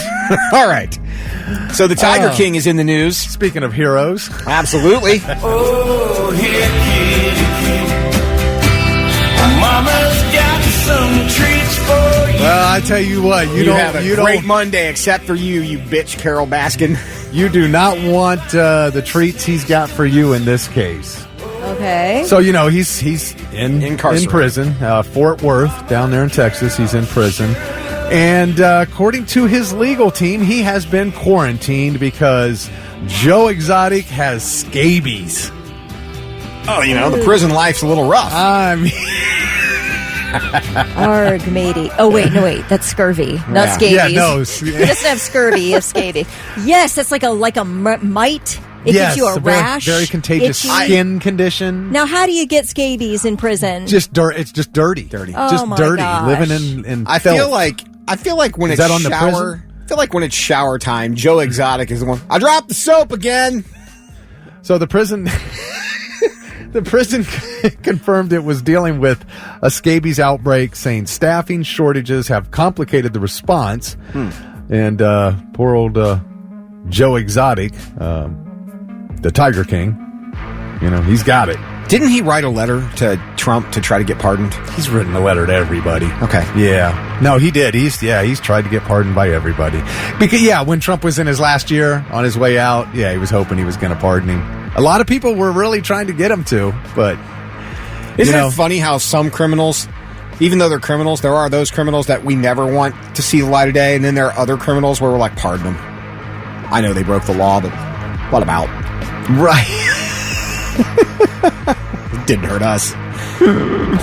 Speaker 3: All right. So the Tiger King is in the news.
Speaker 5: Speaking of heroes,
Speaker 3: Absolutely.
Speaker 7: Oh, here, kitty, Mama's got some treats for you.
Speaker 5: well, I tell you what,
Speaker 3: You have a great Monday, except for you bitch, Carol Baskin.
Speaker 5: You do not want the treats he's got for you in this case.
Speaker 4: Okay.
Speaker 5: So he's in
Speaker 3: Incarcerated.
Speaker 5: prison, Fort Worth, down there in Texas. He's in prison, and according to his legal team, he has been quarantined because Joe Exotic has scabies.
Speaker 3: Oh, the prison life's a little rough.
Speaker 5: I mean,
Speaker 4: Arg, matey. Oh, wait. That's scurvy, not
Speaker 3: Yeah.
Speaker 4: scabies.
Speaker 5: Yeah, no.
Speaker 4: He doesn't have scurvy, he has scabby. Yes, that's like a mite. It
Speaker 5: yes,
Speaker 4: gives you a rash.
Speaker 5: very contagious
Speaker 4: itchy.
Speaker 5: skin condition.
Speaker 4: Now, how do you get scabies in prison?
Speaker 5: Just dirt. It's just dirty.
Speaker 4: Oh,
Speaker 5: just
Speaker 4: my
Speaker 5: dirty.
Speaker 4: gosh.
Speaker 5: Living in
Speaker 3: I
Speaker 5: filth.
Speaker 3: feel like when
Speaker 5: Is
Speaker 3: it's
Speaker 5: that on the
Speaker 3: shower.
Speaker 5: prison?
Speaker 3: I feel like when it's shower time, Joe Exotic is the one. I dropped the soap again.
Speaker 5: So the prison, the prison confirmed it was dealing with a scabies outbreak, saying staffing shortages have complicated the response. And poor old Joe Exotic, the Tiger King, he's got it.
Speaker 3: Didn't he write a letter to Trump to try to get pardoned?
Speaker 5: He's written a letter to everybody.
Speaker 3: Okay.
Speaker 5: Yeah. No, he did. He's tried to get pardoned by everybody. Because when Trump was in his last year on his way out, he was hoping he was going to pardon him. A lot of people were really trying to get him to, but
Speaker 3: Isn't it funny how some criminals, even though they're criminals, there are those criminals that we never want to see the light of day, and then there are other criminals where we're like, pardon them. I know they broke the law, but what about?
Speaker 5: right.
Speaker 3: It didn't hurt us.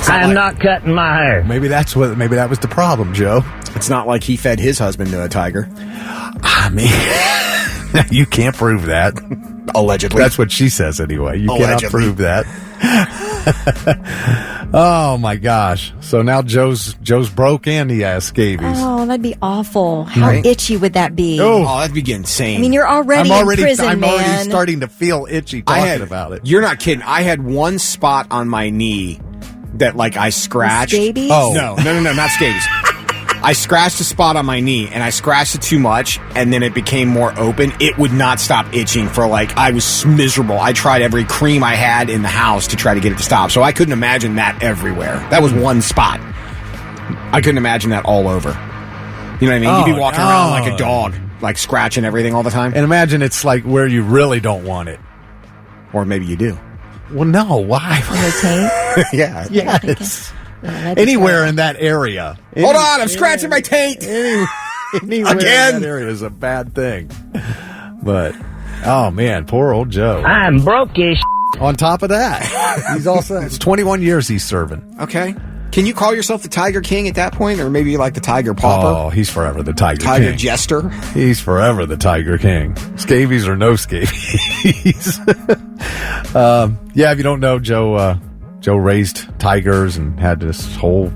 Speaker 9: I'm not cutting my hair.
Speaker 5: Maybe that was the problem, Joe.
Speaker 3: It's not like he fed his husband to a tiger.
Speaker 5: I mean, you can't prove that.
Speaker 3: Allegedly.
Speaker 5: That's what she says anyway. You
Speaker 3: Allegedly.
Speaker 5: cannot prove that. Oh my gosh! So now Joe's broke and he has scabies.
Speaker 4: Oh, that'd be awful. How
Speaker 3: Right.
Speaker 4: itchy would that be?
Speaker 3: Oh, that'd be insane.
Speaker 4: I mean, you're already in prison,
Speaker 5: I'm
Speaker 4: man.
Speaker 5: already starting to feel itchy talking about it.
Speaker 3: You're not kidding. I had one spot on my knee that I scratched.
Speaker 4: Scabies?
Speaker 5: Oh.
Speaker 3: No, not scabies. I scratched a spot on my knee, and I scratched it too much, and then it became more open. It would not stop itching for I was miserable. I tried every cream I had in the house to try to get it to stop, so I couldn't imagine that everywhere. That was one spot. I couldn't imagine that all over. You know what I mean? You'd be walking around like a dog, scratching everything all the time.
Speaker 5: And imagine it's where you really don't want it.
Speaker 3: Or maybe you do.
Speaker 5: Well, no, why?
Speaker 4: On the taint?
Speaker 3: Yeah.
Speaker 5: Yes.
Speaker 4: Yeah, that'd be
Speaker 5: Anywhere
Speaker 4: terrible.
Speaker 5: in that area.
Speaker 3: Hold on, I'm scratching my taint.
Speaker 5: Anywhere
Speaker 3: Again.
Speaker 5: in that area is a bad thing. But, oh man, poor old Joe.
Speaker 9: I'm broke as
Speaker 5: On top of that, he's also, it's 21 years he's serving.
Speaker 3: Okay. Can you call yourself the Tiger King at that point? Or maybe the Tiger Pauper?
Speaker 5: Oh, he's forever the Tiger
Speaker 3: Tiger
Speaker 5: King.
Speaker 3: Jester?
Speaker 5: He's forever the Tiger King. Scabies or no scabies. If you don't know, Joe raised tigers and had this whole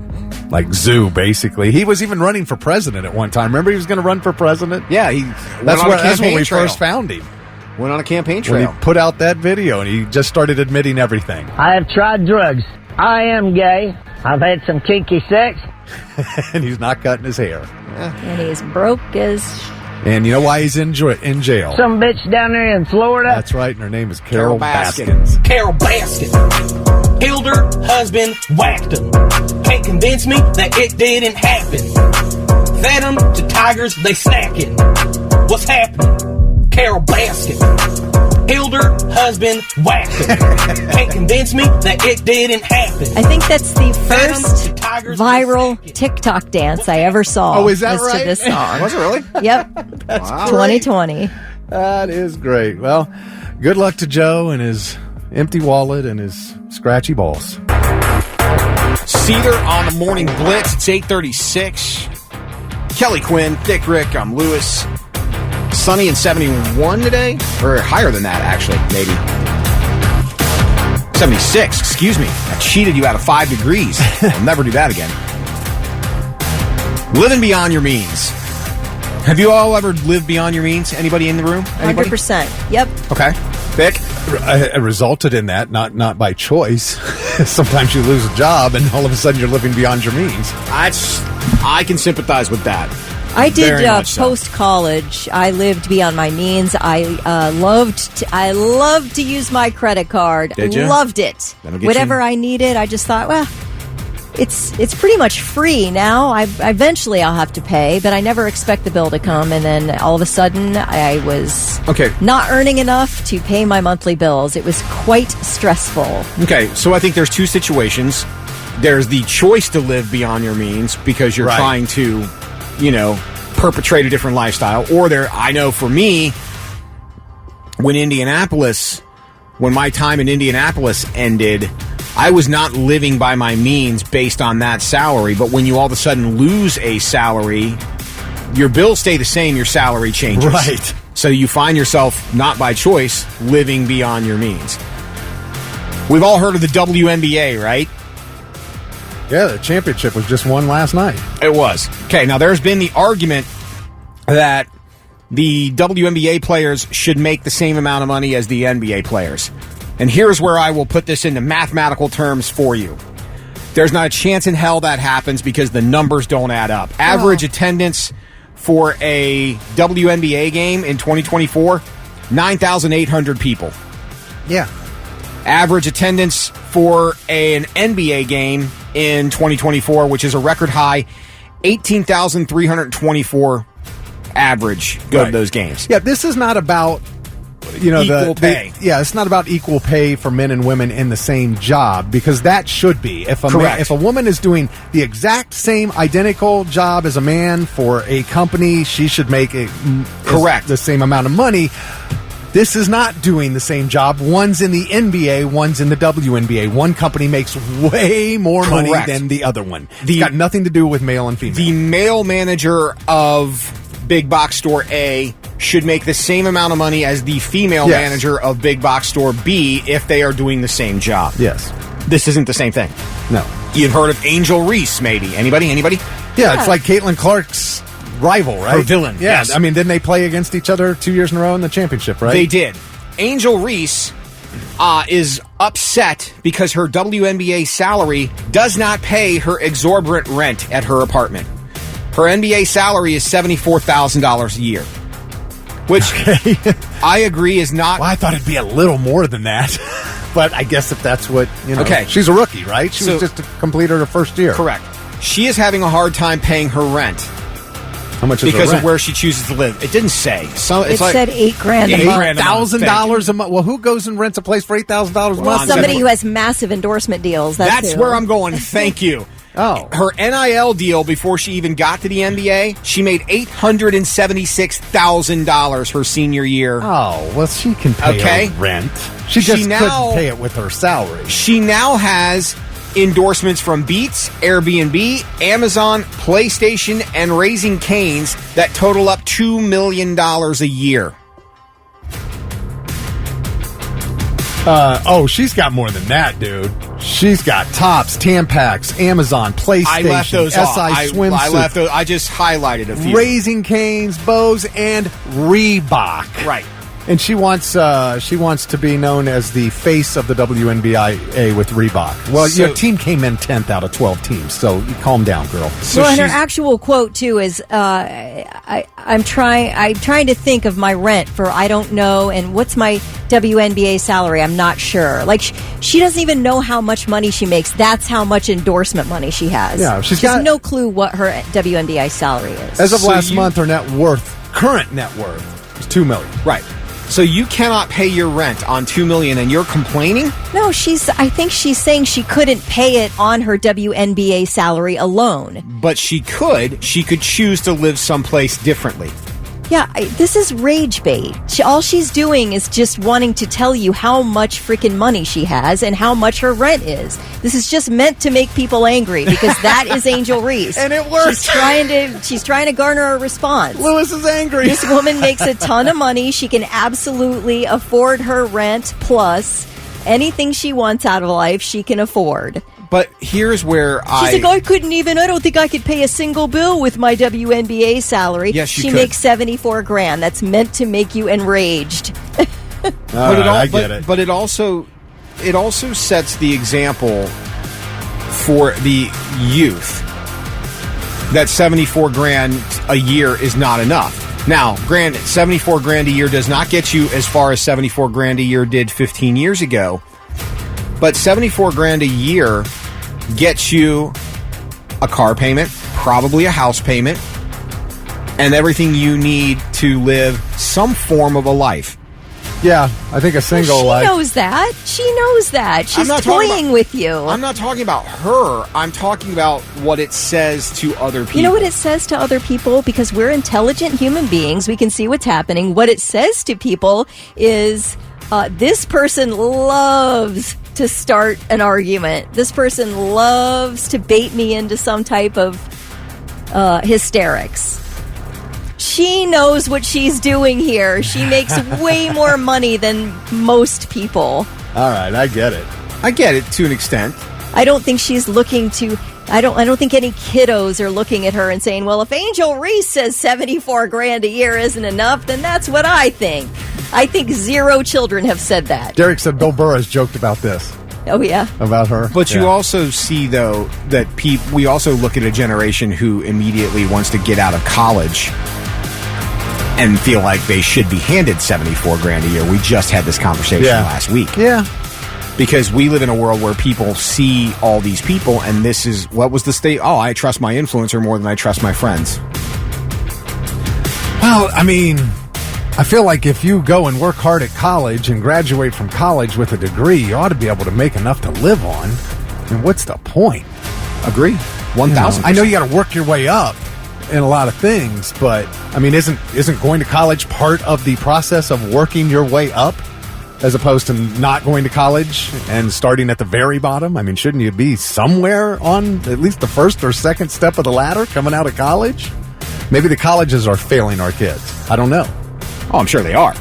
Speaker 5: zoo basically. He was even running for president at one time. Remember he was going to run for president?
Speaker 3: Yeah,
Speaker 5: That's when we
Speaker 3: trail.
Speaker 5: first found him.
Speaker 3: Went on a campaign
Speaker 5: When
Speaker 3: trail.
Speaker 5: he put out that video and he just started admitting everything.
Speaker 9: I have tried drugs. I am gay. I've had some kinky sex.
Speaker 5: And he's not cutting his hair.
Speaker 4: And he's broke as...
Speaker 5: And you know why he's in jail?
Speaker 9: Some bitch down there in Florida.
Speaker 5: That's right, and her name is Carol
Speaker 3: Baskin.
Speaker 5: Baskin.
Speaker 7: Carol Baskin. Killed her husband, whacked him. Can't convince me that it didn't happen. Fed them to tigers, they snacking. What's happening? Carol Baskin. Killed her husband, whacked him. Can't convince me that it didn't happen.
Speaker 4: I think that's the
Speaker 7: Fed 'em
Speaker 4: first
Speaker 7: to tigers, they
Speaker 4: viral
Speaker 7: snacking.
Speaker 4: TikTok dance I ever saw.
Speaker 5: Oh, is that
Speaker 4: was
Speaker 5: right?
Speaker 4: to this song.
Speaker 3: Was it really?
Speaker 4: Yep.
Speaker 3: Wow.
Speaker 4: 2020.
Speaker 5: That is great. Well, good luck to Joe and his empty wallet and his scratchy balls.
Speaker 3: Cedar on the morning blitz. It's 8:36. Kelly Quinn, Dick Rick, I'm Lewis. Sunny and 71 today, or higher than that actually, maybe 76. Excuse me, I cheated you out of 5 degrees. I'll never do that again. Living beyond your means. Have you all ever lived beyond your means? Anybody in the room? Anybody?
Speaker 4: 100%. Yep.
Speaker 3: Okay. Vic?
Speaker 5: It resulted in that, not by choice. Sometimes you lose a job and all of a sudden you're living beyond your means.
Speaker 3: I can sympathize with that.
Speaker 4: I did
Speaker 3: Very much so.
Speaker 4: post-college. I lived beyond my means. I loved to use my credit card.
Speaker 3: Did you?
Speaker 4: Loved it. Whatever I needed, I just thought, well, it's pretty much free now. Eventually I'll have to pay, but I never expect the bill to come. And then all of a sudden I was not earning enough to pay my monthly bills. It was quite stressful.
Speaker 3: Okay, so I think there's two situations. There's the choice to live beyond your means because you're trying to, perpetrate a different lifestyle. Or I know for me, when my time in Indianapolis ended, I was not living by my means based on that salary. But when you all of a sudden lose a salary, your bills stay the same, your salary changes.
Speaker 5: Right.
Speaker 3: So you find yourself, not by choice, living beyond your means. We've all heard of the WNBA, right?
Speaker 5: Yeah, the championship was just won last night.
Speaker 3: It was. Okay, now there's been the argument that the WNBA players should make the same amount of money as the NBA players. And here's where I will put this into mathematical terms for you. There's not a chance in hell that happens because the numbers don't add up. Average attendance for a WNBA game in 2024, 9,800 people.
Speaker 5: Yeah.
Speaker 3: Average attendance for an NBA game in 2024, which is a record high, 18,324 average go to those games.
Speaker 5: Yeah, this is not about
Speaker 3: equal pay.
Speaker 5: It's not about equal pay for men and women in the same job, because that should be. If a woman is doing the exact same identical job as a man for a company, she should make the same amount of money. This is not doing the same job. One's in the NBA, one's in the WNBA. One company makes way more money than the other one. It's got nothing to do with male and female.
Speaker 3: The male manager of Big Box Store A should make the same amount of money as the female manager of Big Box Store B if they are doing the same job.
Speaker 5: Yes.
Speaker 3: This isn't the same thing.
Speaker 5: No.
Speaker 3: You've heard of Angel Reese, maybe. Anybody?
Speaker 5: Yeah, it's like Caitlin Clark's rival, right?
Speaker 3: Her villain, yes.
Speaker 5: I mean, didn't they play against each other 2 years in a row in the championship, right?
Speaker 3: They did. Angel Reese is upset because her WNBA salary does not pay her exorbitant rent at her apartment. Her NBA salary is $74,000 a year, which I agree is not...
Speaker 5: Well, I thought it'd be a little more than that. But I guess if that's what,
Speaker 3: Okay.
Speaker 5: She's a rookie, right? She was just completed her first year.
Speaker 3: Correct. She is having a hard time paying her rent.
Speaker 5: How much is
Speaker 3: because
Speaker 5: her rent?
Speaker 3: of where she chooses to live. It didn't say. So
Speaker 4: it said $8,000 a month.
Speaker 5: $8,000 a month. Well, who goes and rents a place for $8,000 a month?
Speaker 4: Somebody who has massive endorsement deals.
Speaker 3: That's where I'm going. Thank you.
Speaker 5: Oh.
Speaker 3: Her NIL deal before she even got to the NBA, she made $876,000 her senior year.
Speaker 5: Oh, well, she can pay her rent. She just couldn't pay it with her salary.
Speaker 3: She now has endorsements from Beats, Airbnb, Amazon, PlayStation, and Raising Cane's that total up $2 million a year.
Speaker 5: She's got more than that, dude. She's got Tops, Tampax, Amazon, PlayStation,
Speaker 3: I left those off.
Speaker 5: Swimsuit.
Speaker 3: I left those. I just highlighted a few.
Speaker 5: Raising Cane's, Bose, and Reebok.
Speaker 3: Right.
Speaker 5: And she wants to be known as the face of the WNBA with Reebok. Well, your team came in 10th out of 12 teams, so you calm down, girl.
Speaker 4: And her actual quote too is, "I'm trying to think of my rent for I don't know, and what's my WNBA salary? I'm not sure." Like she doesn't even know how much money she makes. That's how much endorsement money she has.
Speaker 5: Yeah,
Speaker 4: she has no clue what her WNBA salary is.
Speaker 5: As of last month, her current net worth is $2 million.
Speaker 3: Right. So you cannot pay your rent on $2 million, and you're complaining?
Speaker 4: No, I think she's saying she couldn't pay it on her WNBA salary alone.
Speaker 3: But she could. She could choose to live someplace differently.
Speaker 4: Yeah, this is rage bait. All she's doing is just wanting to tell you how much freaking money she has and how much her rent is. This is just meant to make people angry because that is Angel Reese.
Speaker 5: And it works.
Speaker 4: She's trying to garner a response.
Speaker 5: Lewis is angry.
Speaker 4: This woman makes a ton of money. She can absolutely afford her rent plus anything she wants out of life she can afford.
Speaker 3: But here's where
Speaker 4: She's like, I don't think I could pay a single bill with my WNBA salary.
Speaker 3: Yes,
Speaker 4: she
Speaker 3: could.
Speaker 4: makes $74,000. That's meant to make you enraged.
Speaker 5: I get it.
Speaker 3: But it also sets the example for the youth that $74,000 a year is not enough. Now, granted, $74,000 a year does not get you as far as $74,000 a year did 15 years ago. But $74,000 a year gets you a car payment, probably a house payment, and everything you need to live some form of a life.
Speaker 5: Yeah, I think a single
Speaker 4: She knows that. She's toying with you.
Speaker 3: I'm not talking about her. I'm talking about what it says to other people.
Speaker 4: You know what it says to other people? Because we're intelligent human beings. We can see what's happening. What it says to people is this person loves to start an argument. This person loves to bait me into some type of hysterics. She knows what she's doing here. She makes way more money than most people.
Speaker 5: All right, I get it.
Speaker 3: I get it to an extent.
Speaker 4: I don't think she's looking to... I don't think any kiddos are looking at her and saying, well, if Angel Reese says $74,000 a year isn't enough, then that's what I think. I think 0 children have said that.
Speaker 5: Derek said Bill Burr has joked about this.
Speaker 4: Oh, yeah?
Speaker 5: About her.
Speaker 3: But you also see, though, that we also look at a generation who immediately wants to get out of college and feel like they should be handed $74,000 a year. We just had this conversation last week.
Speaker 5: Yeah.
Speaker 3: Because we live in a world where people see all these people, and this is, what was the state? Oh, I trust my influencer more than I trust my friends.
Speaker 5: Well, I mean, I feel like if you go and work hard at college and graduate from college with a degree, you ought to be able to make enough to live on. And what's the point?
Speaker 3: Agree. 1,000%.
Speaker 5: I know you got to work your way up in a lot of things, but I mean, isn't going to college part of the process of working your way up, as opposed to not going to college and starting at the very bottom? I mean, shouldn't you be somewhere on at least the first or second step of the ladder coming out of college? Maybe the colleges are failing our kids. I don't know.
Speaker 3: Oh, I'm sure they are.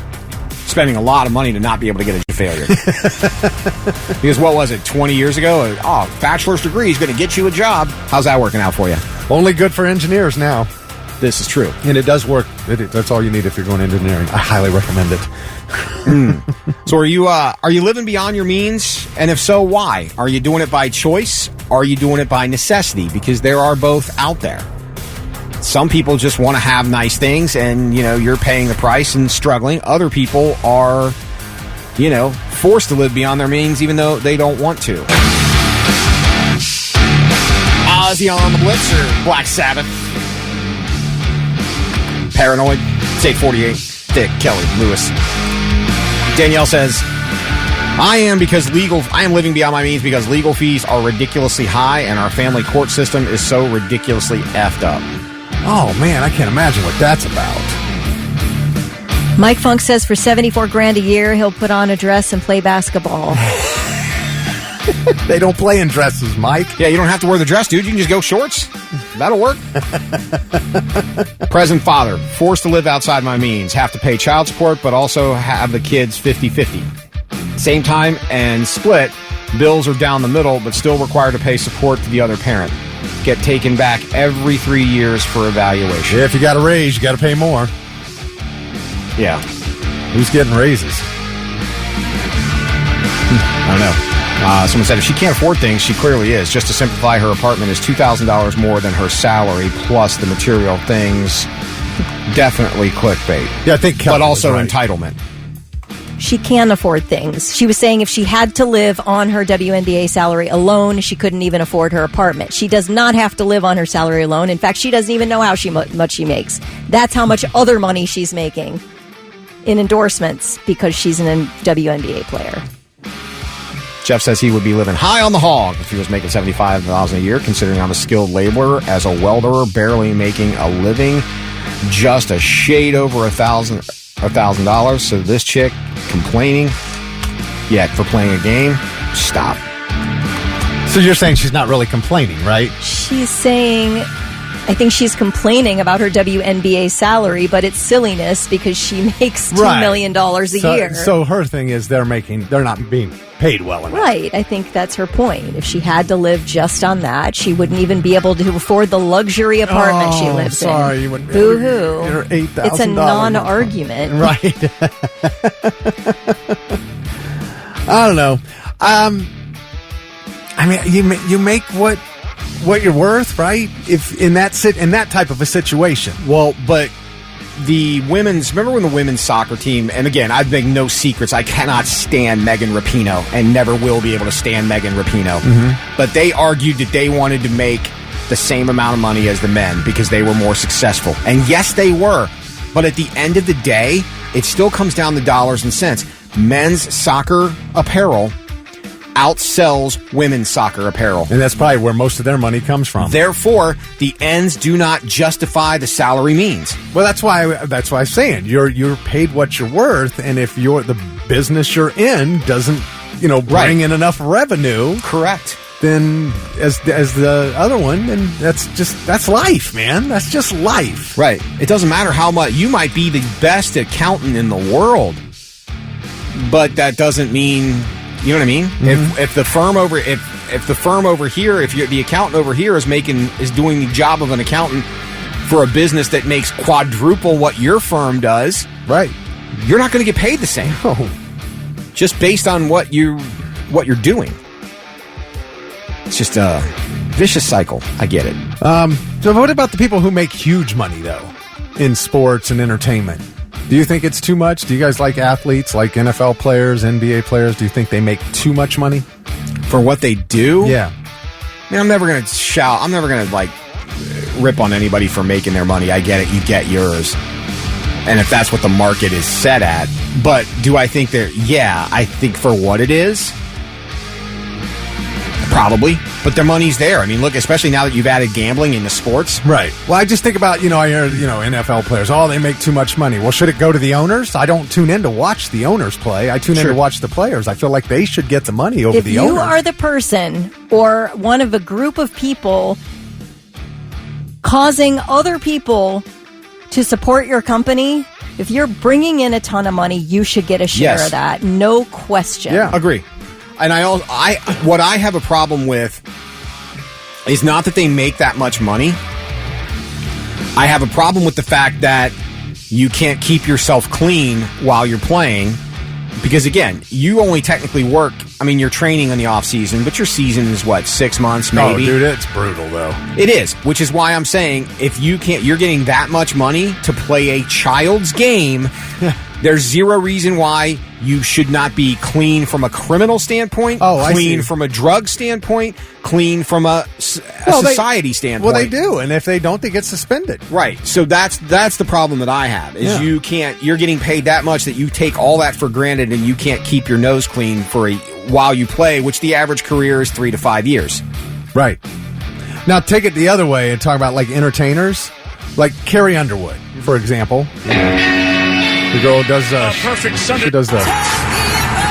Speaker 3: Spending a lot of money to not be able to get a failure. Because what was it, 20 years ago? Oh, bachelor's degree is going to get you a job. How's that working out for you?
Speaker 5: Only good for engineers now.
Speaker 3: This is true.
Speaker 5: And it does work. That's all you need if you're going engineering. I highly recommend it.
Speaker 3: So are you living beyond your means? And if so, why? Are you doing it by choice? Or are you doing it by necessity? Because there are both out there. Some people just want to have nice things and, you're paying the price and struggling. Other people are, forced to live beyond their means even though they don't want to. Ozzy on the Blitz or Black Sabbath? Paranoid, it's 8:48. Dick, Kelly, Lewis. Danielle says, I am living beyond my means because legal fees are ridiculously high and our family court system is so ridiculously effed up.
Speaker 5: Oh, man, I can't imagine what that's about.
Speaker 4: Mike Funk says for $74,000 a year, he'll put on a dress and play basketball.
Speaker 5: They don't play in dresses, Mike.
Speaker 3: Yeah, you don't have to wear the dress, dude. You can just go shorts. That'll work. Present father, forced to live outside my means. Have to pay child support, but also have the kids 50-50. Same time and split. Bills are down the middle, but still required to pay support to the other parent. Get taken back every 3 years for evaluation.
Speaker 5: Yeah, if you got a raise, you got to pay more.
Speaker 3: Yeah.
Speaker 5: Who's getting raises?
Speaker 3: I don't know. Someone said if she can't afford things, she clearly is. Just to simplify, her apartment is $2,000 more than her salary, plus the material things. Definitely clickbait.
Speaker 5: Yeah, I think Kelly
Speaker 3: but also
Speaker 5: was right.
Speaker 3: Entitlement.
Speaker 4: She can afford things. She was saying if she had to live on her WNBA salary alone, she couldn't even afford her apartment. She does not have to live on her salary alone. In fact, she doesn't even know how much she makes. That's how much other money she's making in endorsements because she's an WNBA player.
Speaker 3: Jeff says he would be living high on the hog if he was making $75,000 a year, considering I'm a skilled laborer as a welder, barely making a living, just a shade over $1,000. So this chick complaining, yet for playing a game, stop.
Speaker 5: So you're saying she's not really complaining, right?
Speaker 4: She's saying, I think she's complaining about her WNBA salary, but it's silliness because she makes $2 million a year.
Speaker 5: So her thing is they're not being paid well enough.
Speaker 4: Right. I think that's her point. If she had to live just on that, she wouldn't even be able to afford the luxury apartment she lives in.
Speaker 5: You wouldn't.
Speaker 4: Boo-hoo.
Speaker 5: You're $8,000.
Speaker 4: It's a non-argument.
Speaker 5: Right. I don't know. I mean, you make what you're worth, right? If in that type of a situation.
Speaker 3: Well, but the remember when the women's soccer team, and again, I've made no secrets, I cannot stand Megan Rapinoe and never will be able to stand Megan Rapinoe. Mm-hmm. But they argued that they wanted to make the same amount of money as the men because they were more successful. And yes, they were. But at the end of the day, it still comes down to dollars and cents. Men's soccer apparel outsells women's soccer apparel.
Speaker 5: And that's probably where most of their money comes from.
Speaker 3: Therefore, the ends do not justify the salary means.
Speaker 5: Well, that's why I'm saying you're paid what you're worth, and if the business you're in doesn't, bring in enough revenue,
Speaker 3: correct,
Speaker 5: then as the other one, then that's life, man. That's just life.
Speaker 3: Right. It doesn't matter how much you might be the best accountant in the world, but that doesn't mean, you know what I mean? Mm-hmm. If the firm over here, if the accountant over here is doing the job of an accountant for a business that makes quadruple what your firm does,
Speaker 5: right?
Speaker 3: You're not going to get paid the same.
Speaker 5: No.
Speaker 3: Just based on what you're doing. It's just a vicious cycle. I get it.
Speaker 5: So what about the people who make huge money though in sports and entertainment? Do you think it's too much? Do you guys like athletes, like NFL players, NBA players? Do you think they make too much money
Speaker 3: for what they do?
Speaker 5: Yeah.
Speaker 3: I mean, I'm never going to shout. I'm never going to rip on anybody for making their money. I get it. You get yours. And if that's what the market is set at. But do I think I think for what it is, probably. But their money's there. I mean, look, especially now that you've added gambling into sports.
Speaker 5: Right. Well, I just think about, I hear, NFL players, they make too much money. Well, should it go to the owners? I don't tune in to watch the owners play. I tune in to watch the players. I feel like they should get the money over the owners.
Speaker 4: If you are the person or one of a group of people causing other people to support your company, if you're bringing in a ton of money, you should get a share of that. No question.
Speaker 3: Yeah, agree. And what I have a problem with is not that they make that much money. I have a problem with the fact that you can't keep yourself clean while you're playing. Because, again, you only technically work. I mean, you're training in the off season, but your season is, 6 months, maybe?
Speaker 5: Oh, dude, it's brutal, though.
Speaker 3: It is, which is why I'm saying if you're getting that much money to play a child's game, there's zero reason why you should not be clean from a criminal standpoint, clean from a drug standpoint, clean from a society standpoint.
Speaker 5: Well, they do, and if they don't, they get suspended.
Speaker 3: Right. So that's the problem that I have, is you're getting paid that much that you take all that for granted and you can't keep your nose clean while you play, which the average career is 3 to 5 years.
Speaker 5: Right. Now, take it the other way and talk about, entertainers, like Carrie Underwood, for example. The girl does
Speaker 2: perfect Sunday.
Speaker 5: She does the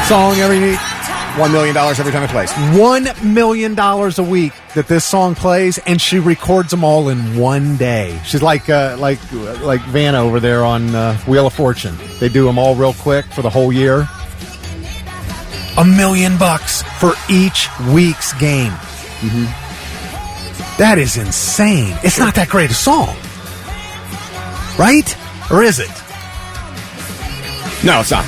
Speaker 5: song every week.
Speaker 3: $1 million every time it plays.
Speaker 5: $1 million a week that this song plays, and she records them all in one day. She's like Vanna over there on Wheel of Fortune. They do them all real quick for the whole year. $1 million for each week's game. Mm-hmm. That is insane. It's not that great a song, right? Or is it?
Speaker 3: No, it's not.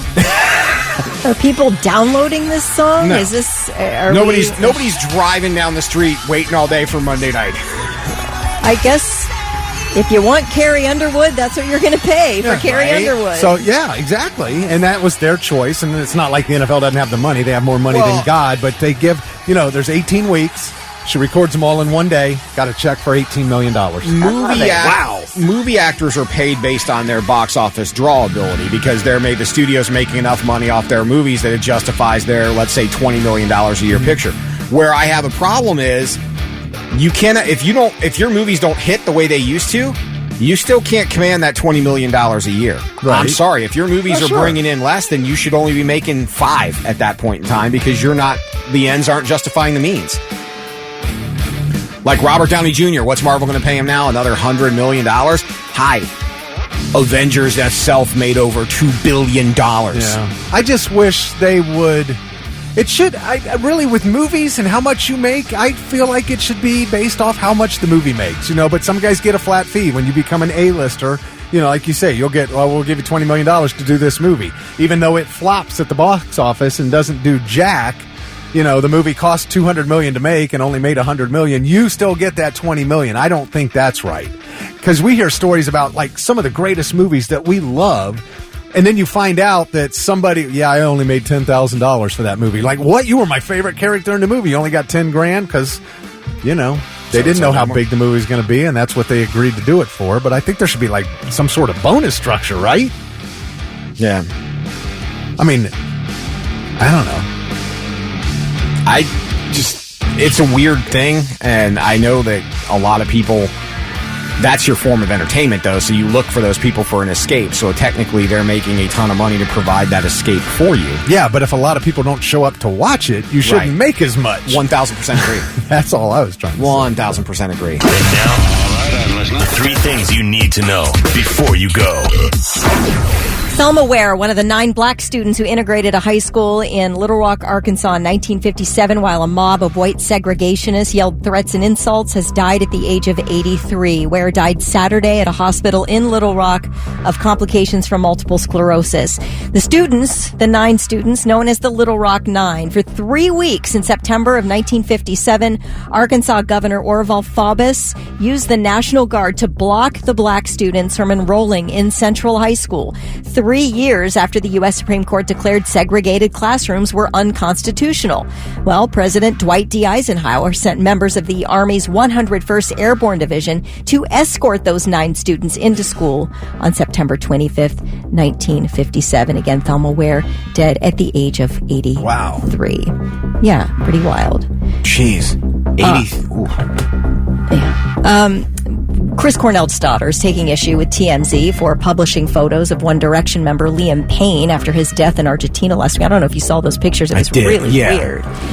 Speaker 4: Are people downloading this song?
Speaker 3: No.
Speaker 4: Is this
Speaker 3: nobody's driving down the street waiting all day for Monday night.
Speaker 4: I guess if you want Carrie Underwood, that's what you're going to pay for Carrie Underwood.
Speaker 5: So yeah, exactly, and that was their choice. And it's not like the NFL doesn't have the money; they have more money than God. But they give, there's 18 weeks. She records them all in one day. Got a check for $18 million.
Speaker 3: Movie actors are paid based on their box office draw ability because the studio's making enough money off their movies that it justifies their, let's say, $20 million a year picture. Where I have a problem is you cannot, if your movies don't hit the way they used to, you still can't command that $20 million a year. Right. I'm sorry. If your movies are bringing in less, then you should only be making 5 at that point in time because the ends aren't justifying the means. Like Robert Downey Jr., what's Marvel going to pay him now? Another $100 million? Hi. Avengers itself made over $2 billion.
Speaker 5: Yeah. I just wish they would It should. I really, with movies and how much you make, I feel like it should be based off how much the movie makes. But some guys get a flat fee when you become an A-lister. Like you say, you'll get, we'll give you $20 million to do this movie. Even though it flops at the box office and doesn't do jack, the movie cost $200 million to make and only made $100 million, you still get that $20 million. I don't think that's right. Because we hear stories about, like, some of the greatest movies that we love, and then you find out that somebody, I only made $10,000 for that movie. Like, what? You were my favorite character in the movie. You only got $10,000 because, they didn't know how big the movie was going to be, and that's what they agreed to do it for. But I think there should be, like, some sort of bonus structure, right?
Speaker 3: Yeah.
Speaker 5: I mean, I don't know.
Speaker 3: It's a weird thing, and I know that a lot of people, that's your form of entertainment, though, so you look for those people for an escape, so technically they're making a ton of money to provide that escape for you.
Speaker 5: Yeah, but if a lot of people don't show up to watch it, you shouldn't make as much.
Speaker 3: 1,000% agree.
Speaker 5: That's all I was trying to say.
Speaker 3: 1,000% agree.
Speaker 1: And now, all right, I'm listening. 3 things you need to know before you go.
Speaker 4: Thelma Ware, one of the 9 black students who integrated a high school in Little Rock, Arkansas in 1957 while a mob of white segregationists yelled threats and insults, has died at the age of 83. Ware died Saturday at a hospital in Little Rock of complications from multiple sclerosis. The students, the 9 students, known as the Little Rock 9, for 3 weeks in September of 1957, Arkansas Governor Orval Faubus used the National Guard to block the black students from enrolling in Central High School. 3 years after the U.S. Supreme Court declared segregated classrooms were unconstitutional. Well, President Dwight D. Eisenhower sent members of the Army's 101st Airborne Division to escort those 9 students into school on September 25th, 1957. Again, Thelma Ware dead at the age of 83.
Speaker 5: Wow.
Speaker 4: Yeah, pretty wild.
Speaker 3: Jeez. 80.
Speaker 4: Yeah. Chris Cornell's daughter is taking issue with TMZ for publishing photos of One Direction member Liam Payne after his death in Argentina last week. I don't know if you saw those pictures. It was really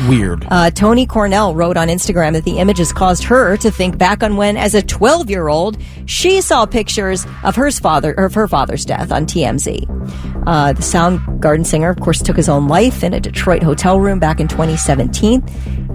Speaker 4: weird. Tony Cornell wrote on Instagram that the images caused her to think back on when, as a 12-year-old, she saw pictures of her father's death on TMZ. The Soundgarden singer, of course, took his own life in a Detroit hotel room back in 2017.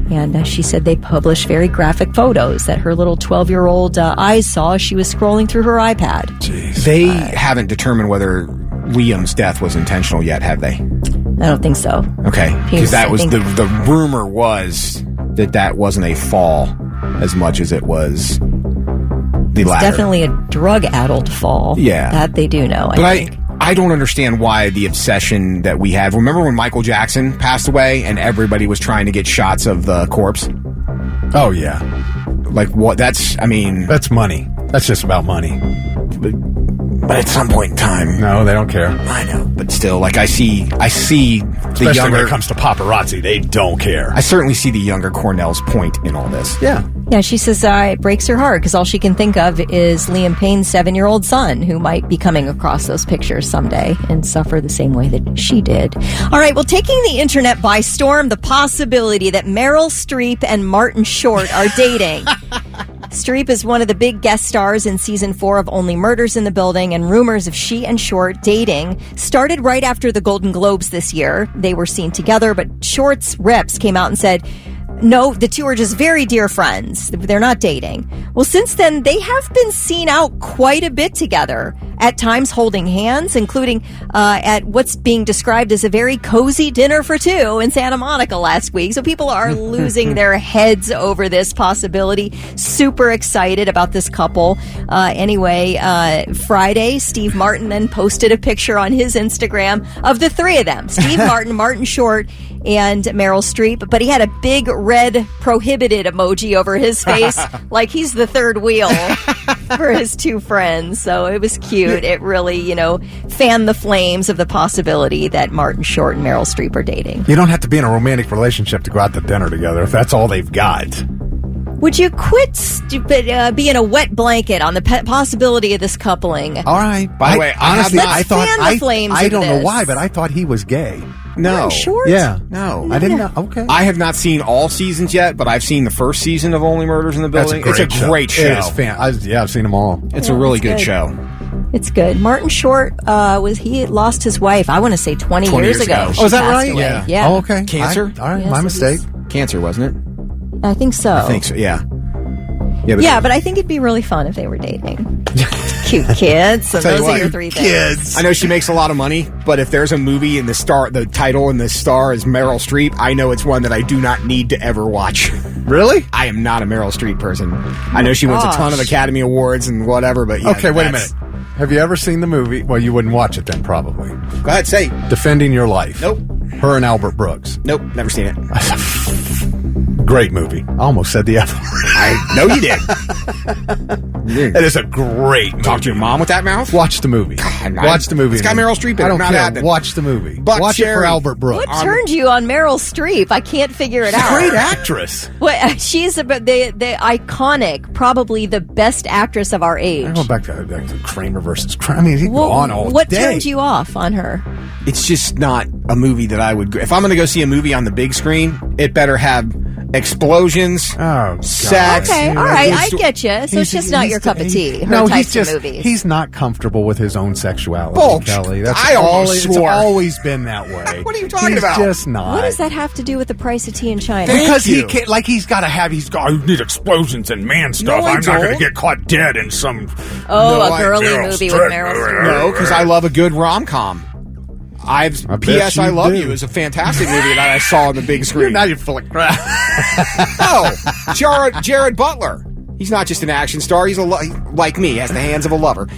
Speaker 4: And she said they published very graphic photos that her little 12-year-old eyes saw as she was scrolling through her iPad.
Speaker 3: Jeez. They haven't determined whether Liam's death was intentional yet, have they?
Speaker 4: I don't think so.
Speaker 3: Okay. Because that was the rumor was that wasn't a fall as much as it was the latter.
Speaker 4: Definitely a drug-addled fall.
Speaker 3: Yeah.
Speaker 4: That they do know, I think.
Speaker 3: I don't understand why the obsession that we have. Remember when Michael Jackson passed away and everybody was trying to get shots of the corpse?
Speaker 5: Oh, yeah.
Speaker 3: Like, what? That's
Speaker 5: money. That's just about money.
Speaker 3: But at some point in time...
Speaker 5: No, they don't care.
Speaker 3: I know. But still, like, I see
Speaker 5: Especially
Speaker 3: the younger...
Speaker 5: when it comes to paparazzi, they don't care.
Speaker 3: I certainly see the younger Cornell's point in all this.
Speaker 5: Yeah.
Speaker 4: Yeah, she says it breaks her heart because all she can think of is Liam Payne's 7-year-old son who might be coming across those pictures someday and suffer the same way that she did. All right, well, taking the internet by storm, the possibility that Meryl Streep and Martin Short are dating. Streep is one of the big guest stars in season 4 of Only Murders in the Building, and rumors of she and Short dating started right after the Golden Globes this year. They were seen together, but Short's reps came out and said, no, the two are just very dear friends. They're not dating. Well, since then, they have been seen out quite a bit together, at times holding hands, including at what's being described as a very cozy dinner for 2 in Santa Monica last week. So people are losing their heads over this possibility. Super excited about this couple. Anyway, Friday, Steve Martin then posted a picture on his Instagram of the 3 of them. Steve Martin, Martin Short, and Meryl Streep, but he had a big red prohibited emoji over his face, like he's the third wheel for his 2 friends. So it was cute. It really, fanned the flames of the possibility that Martin Short and Meryl Streep are dating.
Speaker 5: You don't have to be in a romantic relationship to go out to dinner together if that's all they've got.
Speaker 4: Would you quit being a wet blanket on the possibility of this coupling?
Speaker 5: All right.
Speaker 3: By the way, honestly,
Speaker 4: I thought
Speaker 5: I don't know why, but I thought he was gay.
Speaker 3: No.
Speaker 4: Short?
Speaker 5: Yeah.
Speaker 3: No.
Speaker 5: I didn't know. Okay.
Speaker 3: I have not seen all seasons yet, but I've seen the first season of Only Murders in the Building.
Speaker 5: It's a great show.
Speaker 3: It is
Speaker 5: I've seen them all.
Speaker 3: It's a really good show.
Speaker 4: It's good. Martin Short he lost his wife, I want to say 20 years ago.
Speaker 5: Oh, is that
Speaker 4: She passed
Speaker 5: right?
Speaker 4: away.
Speaker 3: Yeah.
Speaker 5: Oh, okay.
Speaker 3: Cancer?
Speaker 5: All right,
Speaker 4: Yes,
Speaker 5: my
Speaker 4: it
Speaker 5: mistake.
Speaker 4: is.
Speaker 3: Cancer, wasn't it?
Speaker 4: I think so.
Speaker 3: I think so, yeah.
Speaker 4: Yeah, but I think it'd be really fun if they were dating. Cute kids. So
Speaker 3: Tell you
Speaker 4: those
Speaker 3: what,
Speaker 4: are your three things.
Speaker 3: I know she makes a lot of money, but if there's a movie and the title and the star is Meryl Streep, I know it's one that I do not need to ever watch.
Speaker 5: Really?
Speaker 3: I am not a Meryl Streep person. I know she wins a ton of Academy Awards and whatever, but yeah.
Speaker 5: Okay, wait a minute. Have you ever seen the movie? Well, you wouldn't watch it then, probably.
Speaker 3: Go ahead, say.
Speaker 5: Defending Your Life.
Speaker 3: Nope.
Speaker 5: Her and Albert Brooks.
Speaker 3: Nope, never seen it.
Speaker 5: Great movie. I almost said the F word.
Speaker 3: I know you did.
Speaker 5: It is a great movie.
Speaker 3: Talk to your mom with that mouth?
Speaker 5: Watch the movie. Watch the movie.
Speaker 3: It's got Meryl Streep in it.
Speaker 5: I don't
Speaker 3: Not
Speaker 5: care.
Speaker 3: happening.
Speaker 5: Watch the movie.
Speaker 3: Buck
Speaker 5: Watch it for
Speaker 3: Cherry.
Speaker 5: Albert Brooks.
Speaker 4: What turned you on Meryl Streep? I can't figure it out.
Speaker 5: Great actress.
Speaker 4: What, she's the iconic, probably the best actress of our age.
Speaker 5: I go back to Kramer versus Kramer. I mean, he can go on all
Speaker 4: what
Speaker 5: day.
Speaker 4: turned you off on her?
Speaker 3: It's just not a movie that I would go. If I'm going to go see a movie on the big screen, it better have explosions, sex.
Speaker 4: Okay, all right, I get you. So it's just not your cup of tea. Her types of movies.
Speaker 5: He's not comfortable with his own sexuality,
Speaker 3: Oh,
Speaker 5: Kelly. That's
Speaker 3: I almost
Speaker 5: it's
Speaker 3: swore.
Speaker 5: always been that way.
Speaker 3: What are you talking
Speaker 5: He's
Speaker 3: about?
Speaker 5: Just not.
Speaker 4: What does that have to do with the price of tea in China?
Speaker 5: Because he
Speaker 3: you.
Speaker 5: can't. Like he's got to have. I need explosions and man stuff.
Speaker 3: I
Speaker 5: I'm not going
Speaker 3: don't.
Speaker 5: to get caught dead in some.
Speaker 4: Oh,
Speaker 3: No,
Speaker 4: a girly
Speaker 5: Meryl
Speaker 4: movie
Speaker 5: Streep.
Speaker 4: with Meryl Streep.
Speaker 3: No, because I love a good rom-com.
Speaker 5: bet
Speaker 3: P.S. I
Speaker 5: you
Speaker 3: Love
Speaker 5: do.
Speaker 3: You is a fantastic movie that I saw on the big screen.
Speaker 5: Now you're full of crap.
Speaker 3: Oh, Jared Butler. He's not just an action star. He's like me. Has the hands of a lover.